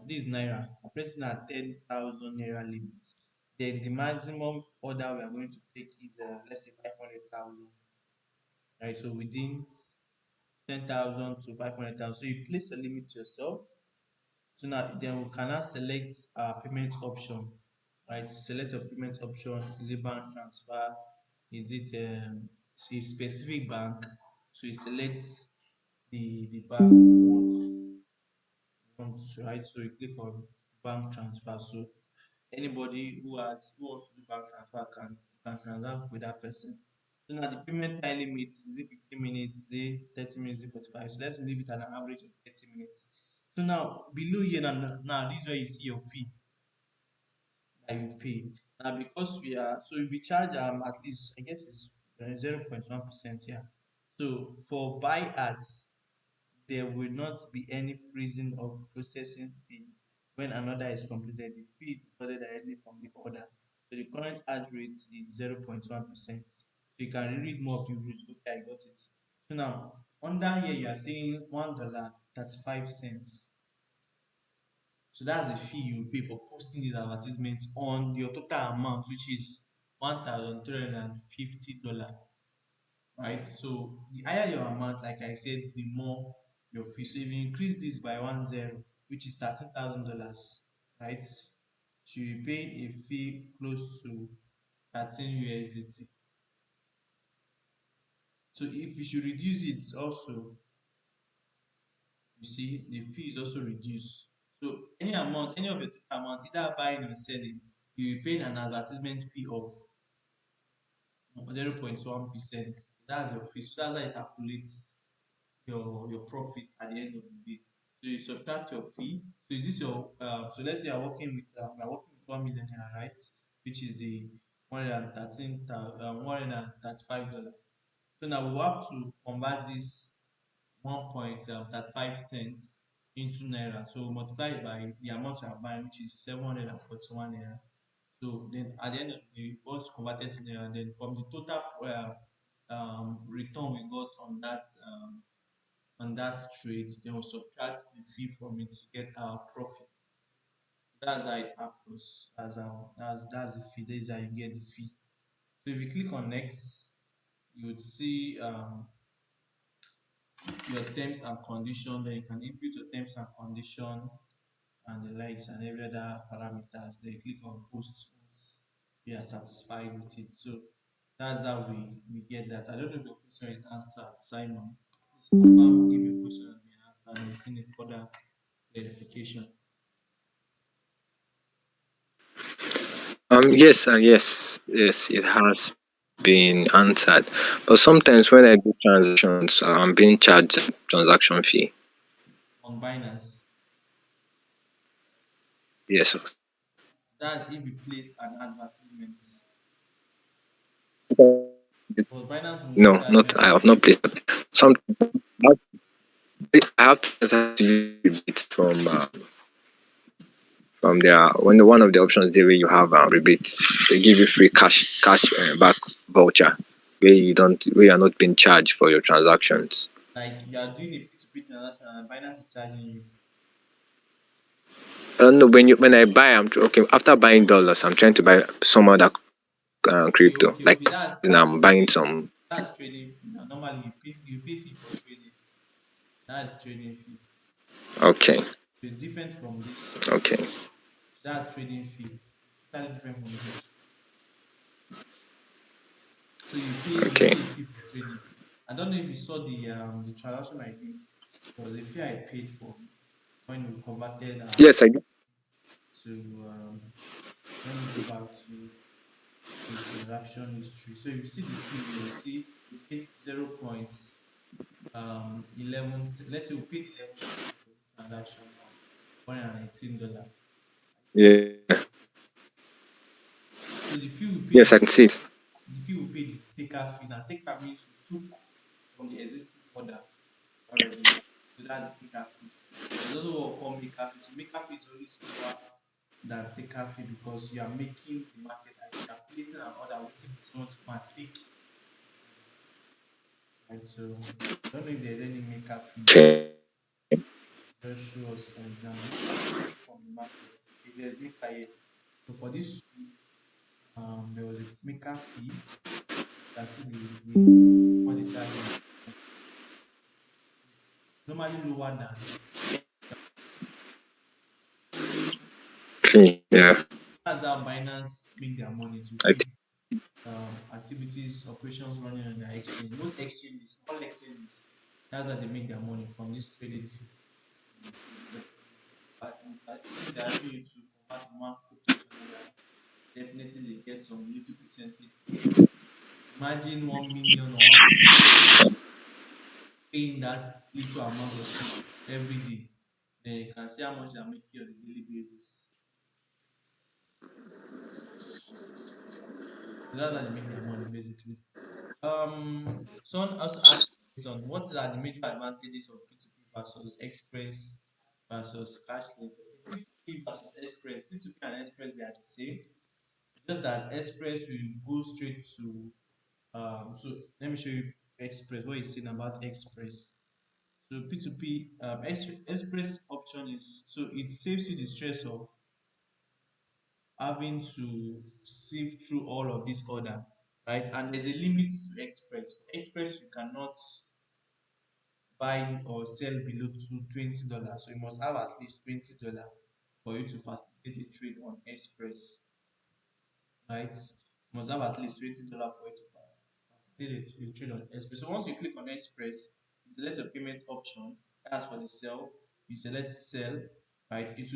This is naira. I'm placing at 10,000 naira limit. Then the maximum order we are going to take is let's say 500,000. Right. So within 10,000 to 500,000. So you place a limit yourself. So now then we can now select our payment option, right? Select your payment option. Is it bank transfer? Is it a specific bank? So you select the bank you want to, right? So you click on bank transfer. So anybody who wants to do bank transfer can transact with that person. So now the payment time limit, is it 15 minutes, is it 30 minutes, is it 45? So let's leave it at an average of 30 minutes. So now below here now this is where you see your fee that you pay. Now because we are so we charge at least I guess it's 0.1% here. So for buy ads, there will not be any freezing of processing fee when an order is completed. The fee is deducted directly from the order. So the current ad rate is 0.1%. So you can read more of the rules. Okay, I got it. So now under here you are saying $1.35. So that's the fee you pay for posting these advertisements on your total amount, which is $1,350, right? So the higher your amount, like I said, the more your fee. So if you increase this by 10, which is $13,000, right? So you pay a fee close to 13 USDT. So if you should reduce it also, you see the fee is also reduced. So any amount, any of your total amount, either buying or selling, you will pay an advertisement fee of 0.1%. So that's your fee. So that's how it calculates your profit at the end of the day. So you subtract your fee. So this your so let's say you're working with 1 million naira, right? Which is the 135 dollars. So now we have to convert this 1.35 cents into naira. So we multiply it by the amount you are buying, which is 741 naira. So then at the end of the day, once converted to naira, then from the total return we got on that trade, then we'll subtract the fee from it to get our profit. That's how it happens. That's the fee. That's how you get the fee. So if you click on next, you would see your terms and condition. Then you can input your terms and condition and the likes and every other parameters. Then you click on post once you are satisfied with it. So that's how we get that. I don't know if your question is answered, Simon. Confirm if your question has been answered and you still need further clarification. Yes, and yes, it has been answered. But sometimes when I do transactions, I'm being charged a transaction fee. On Binance, Yes. that's if you placed an advertisement. But Binance will not No, charge you not I anything. have not placed. Some I have to use rebates from their when one of the options there where you have rebates, they give you free cash back voucher where you are not being charged for your transactions. Like you are doing a P2P transaction and Binance is charging you. No, when I buy, okay. After buying dollars, I'm trying to buy some other Okay, crypto. okay, okay. Like That's I'm buying trading. some. That's trading fee. Now, normally you pay fee for trading. That's trading fee. Okay. It's different from this. Okay. That's trading fee. Totally different from this. So you pay Okay. a fee for trading. I don't know if you saw the transaction I did. There was a fee I paid for when we converted Yes, I do. to let me go back to the transaction history. So if you see the fee here, you see we paid 0.11. Let's say we paid 11 cents for this transaction of $118. Yeah. So the fee we Yes, paid I can see it. the fee we paid is taker fee. Now taker means we took from the existing order already. So that's the taker fee. There's also what we call maker fee. So maker fee is always lower than taker fee because you are making the market, like you are placing an order waiting for someone to come and take the order. Right. So I don't know if there's any maker fee here. Okay. Just show us for example. Maker fee is from the market. Okay, there's maker here. So for this there was a maker fee. You can see the what they charge on normally lower than Okay. Yeah. that's how Binance make their money to I keep activities, operations running on their exchange. Most exchanges, small exchanges, that's how they make their money from this trading fee. The, assuming they're helping you to convert one crypto to another, definitely they get some little percentage from you. Imagine 1 million or 1 million paying that little amount of fee every day. Then you can see how much they're making on a daily basis. So that's how they make their money basically. Someone also asked on what are the major advantages of P2P versus Express versus Cashlink. Okay, P2P versus Express. P2P and Express they are the same. Just that Express will go straight to so let me show you Express. What is saying about Express? So P2P Express option is so it saves you the stress of having to sift through all of this order, right? And there's a limit to Express. For Express, you cannot buy or sell below $20. So you must have at least $20 for you to facilitate a trade on Express, right? You must have at least $20 for you to facilitate a trade on Express. So once you click on Express, you select a payment option. As for the sell, you select sell, right? It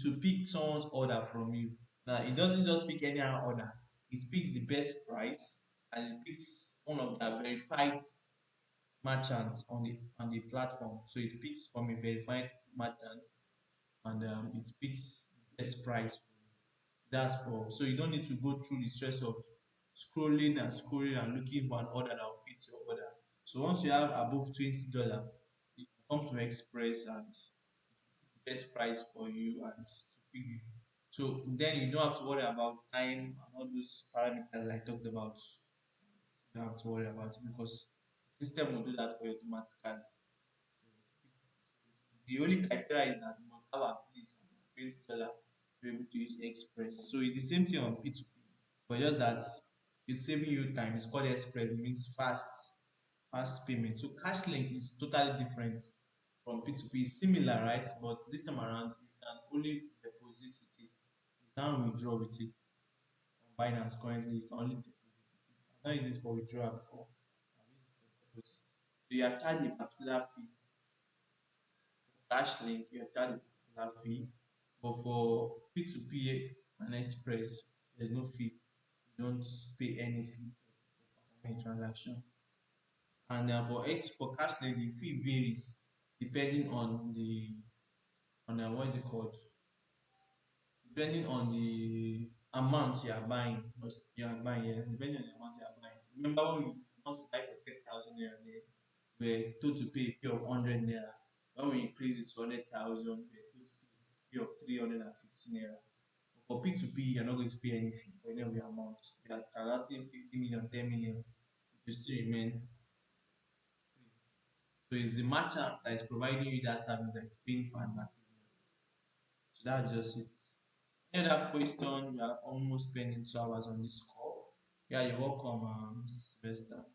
will pick someone's order from you. Now it doesn't just pick any other order. It picks the best price and it picks one of the verified merchants on the platform. So it picks from a verified merchant and it picks the best price for you. That's for so you don't need to go through the stress of scrolling and looking for an order that will fit your order. So once you have above $20, you come to Express and best price for you and to pick you. So then you don't have to worry about time and all those parameters I talked about. You don't have to worry about it because the system will do that for you automatically. The only criteria is that you must have at least $20 to be able to use Express. So it's the same thing on P2P, but just that it's saving you time. It's called Express, it means fast payment. So Cashlink is totally different from P2P. It's similar, right? But this time around, you can only deposit with it. You can't withdraw with it. On Binance currently, you can only deposit with it. I've not used it for withdrawal before. I've used it for deposit. So you are charged a particular fee for Cashlink, you are charged a particular fee, but for P2P and Express, there's no fee. You don't pay any fee for performing a transaction. And for Cashlink, the fee varies depending on what is it called? Depending on the amount you are buying, yeah, depending on the amount you are buying. Remember when we want to buy for 10,000 naira, we were told to pay a fee of 100 naira. When we increase it to 100,000, we were told to pay a fee of 350 naira. But for P2P, you're not going to pay any fee for any of the amount. You are transacting 50 million, 10 million, it will still remain free. So it's the merchant that is providing you that service that is paying for advertisement. So that's just it. Any other question? We are almost spending 2 hours on this call. Yeah, you're welcome, Sylvester.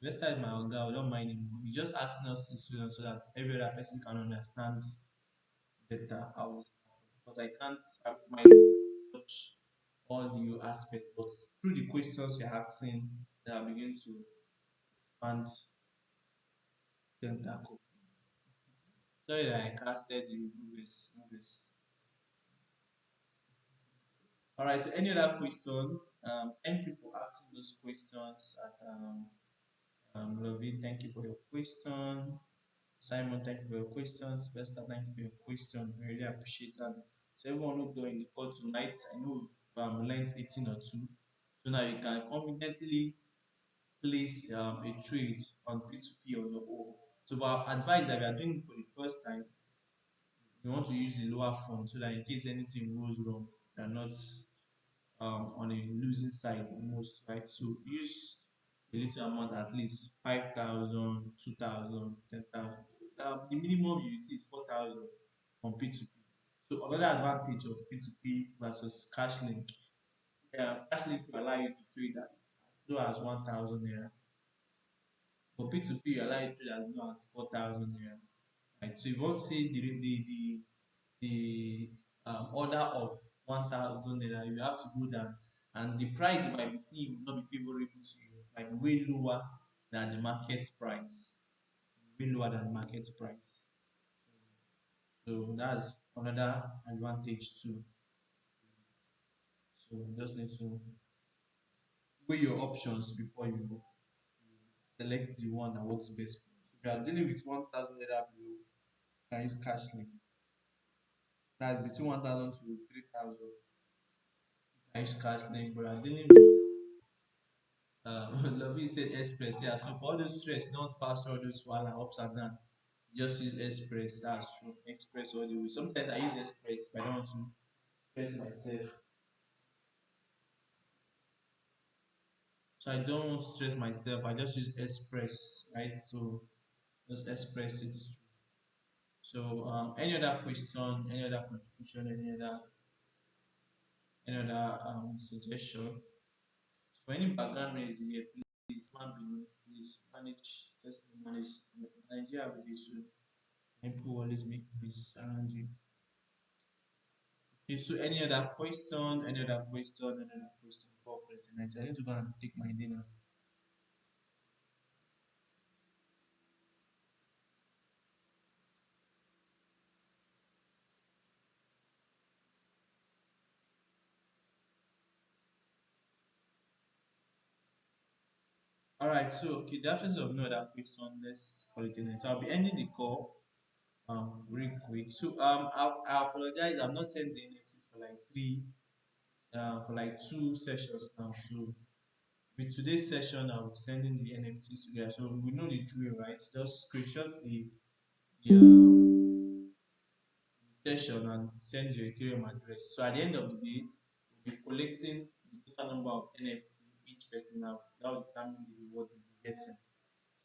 Investor is my oga, I don't mind him. He just asking us to so that every other person can understand better how it's because I can't I might touch all the aspects, but through the questions you're asking, then I begin to expand tentacle. Sorry that I casted you, movies, movies. All right. So any other question? Thank you for asking those questions. Lovey, thank you for your question. Simon, thank you for your questions. Vesta, thank you for your question. I really appreciate that. So everyone who joined the call tonight, I know we've learned 18 or two. So now you can confidently place a trade on P2P on your own. So our advice that we are doing it for the first time, you want to use the lower fund so that in case anything goes wrong, you're not on a losing side most, right? So use a little amount, at least 5,000, 2,000, 10,000. The minimum you see is 4,000 on P2P. So another advantage of P2P versus Cashlink, Cashlink will allow you to trade at as low as 1,000 naira. For P2P, you allow you to trade as low as 4,000 naira. Right? So if you want to say the order of 1,000 naira, you have to go down, and the price you might be seeing will not be favorable to you, might be way lower than the market price, way lower than the market price. So that's another advantage too. So you just need to weigh your options before you select the one that works best for you. So if you are dealing with 1,000 naira below, you can use cash link. That's between 1,000 to 3,000. Use cash link, but I'm dealing with Lovey said express. Yeah, so for all those stress, don't pass all those while ups and down. Just use express. That's true. Express all the way. Sometimes I use express, but I don't want to stress myself. So I don't want to stress myself. I just use express, right? So just express it. So any other question, any other contribution, any other suggestion? For any background noise here, please man please manage, just manage Nigeria with this. So people always make noise around you. Okay, so any other question, any other question for tonight? I need to go and take my dinner. All right, so okay, the absence of no other question, let's call it a night. So I'll be ending the call real quick. So I apologize, I've not sent the NFTs for like for like two sessions now. So with today's session, I'll be sending the NFTs together. So we know the drill, right? Just screenshot the session and send your Ethereum address. So at the end of the day, we'll be collecting the total number of NFT each person now. That will determine the reward you'll be getting.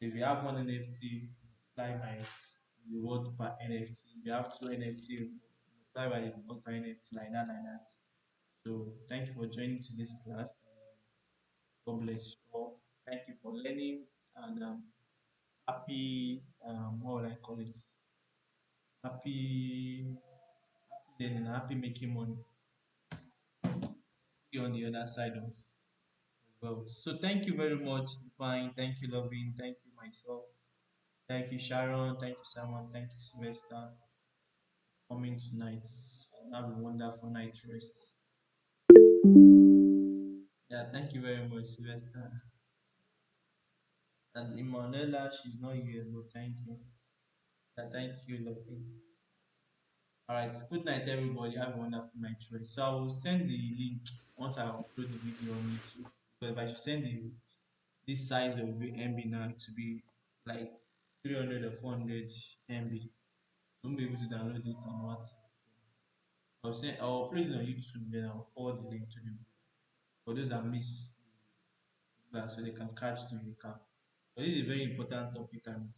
So if you have one NFT, multiply by the reward per NFT. If you have two NFT, multiply by the reward per NFT, like that. So thank you for joining today's class. God bless you all. Thank you for learning and happy what would I call it? Happy learning, happy making money. See you on the other side of the world. So thank you very much, Fine. Thank you, Loving. Thank you, myself. Thank you, Sharon. Thank you, Simon. Thank you, Sylvester, for coming tonight. Have a wonderful night rest. Yeah, thank you very much, Sylvester. And Emanuela, she's not here, but thank you. Yeah, thank you, Loving. All right, good night, everybody. Have a wonderful night rest. So I will send the link once I upload the video on YouTube. Because if I should send this size of MB now to be like 300 or 400 MB, don't be able to download it on WhatsApp. I'll upload it on YouTube, then I'll forward the link to them for those that miss the class so they can catch the recap. But this is a very important topic and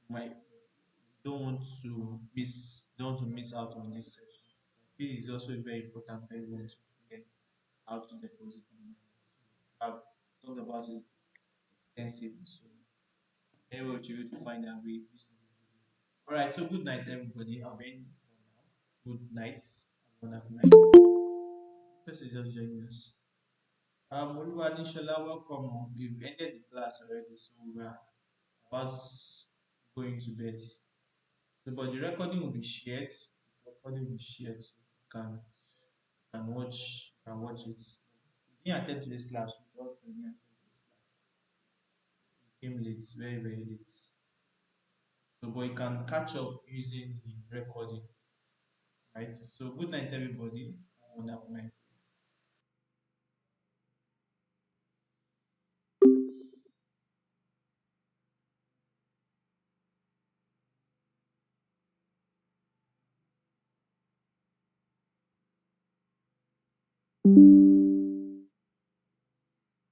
my don't want to miss out on this session. I feel it's also very important for everyone to learn how to deposit money. I've talked about it extensively. So anyway, to you to find that way. All right. So good night, everybody. I'll be ending for now. Good night. Have a wonderful night. First is just joining us. Oluwani Shola, welcome. We've ended the class already, so we're about going to bed. So, but the recording will be shared. The recording will be shared, so you can watch it. You didn't attend to this class. You just didn't attend to this class. You came late, very very late. So, but you can catch up using the recording, right? So, good night, everybody. Have a wonderful night.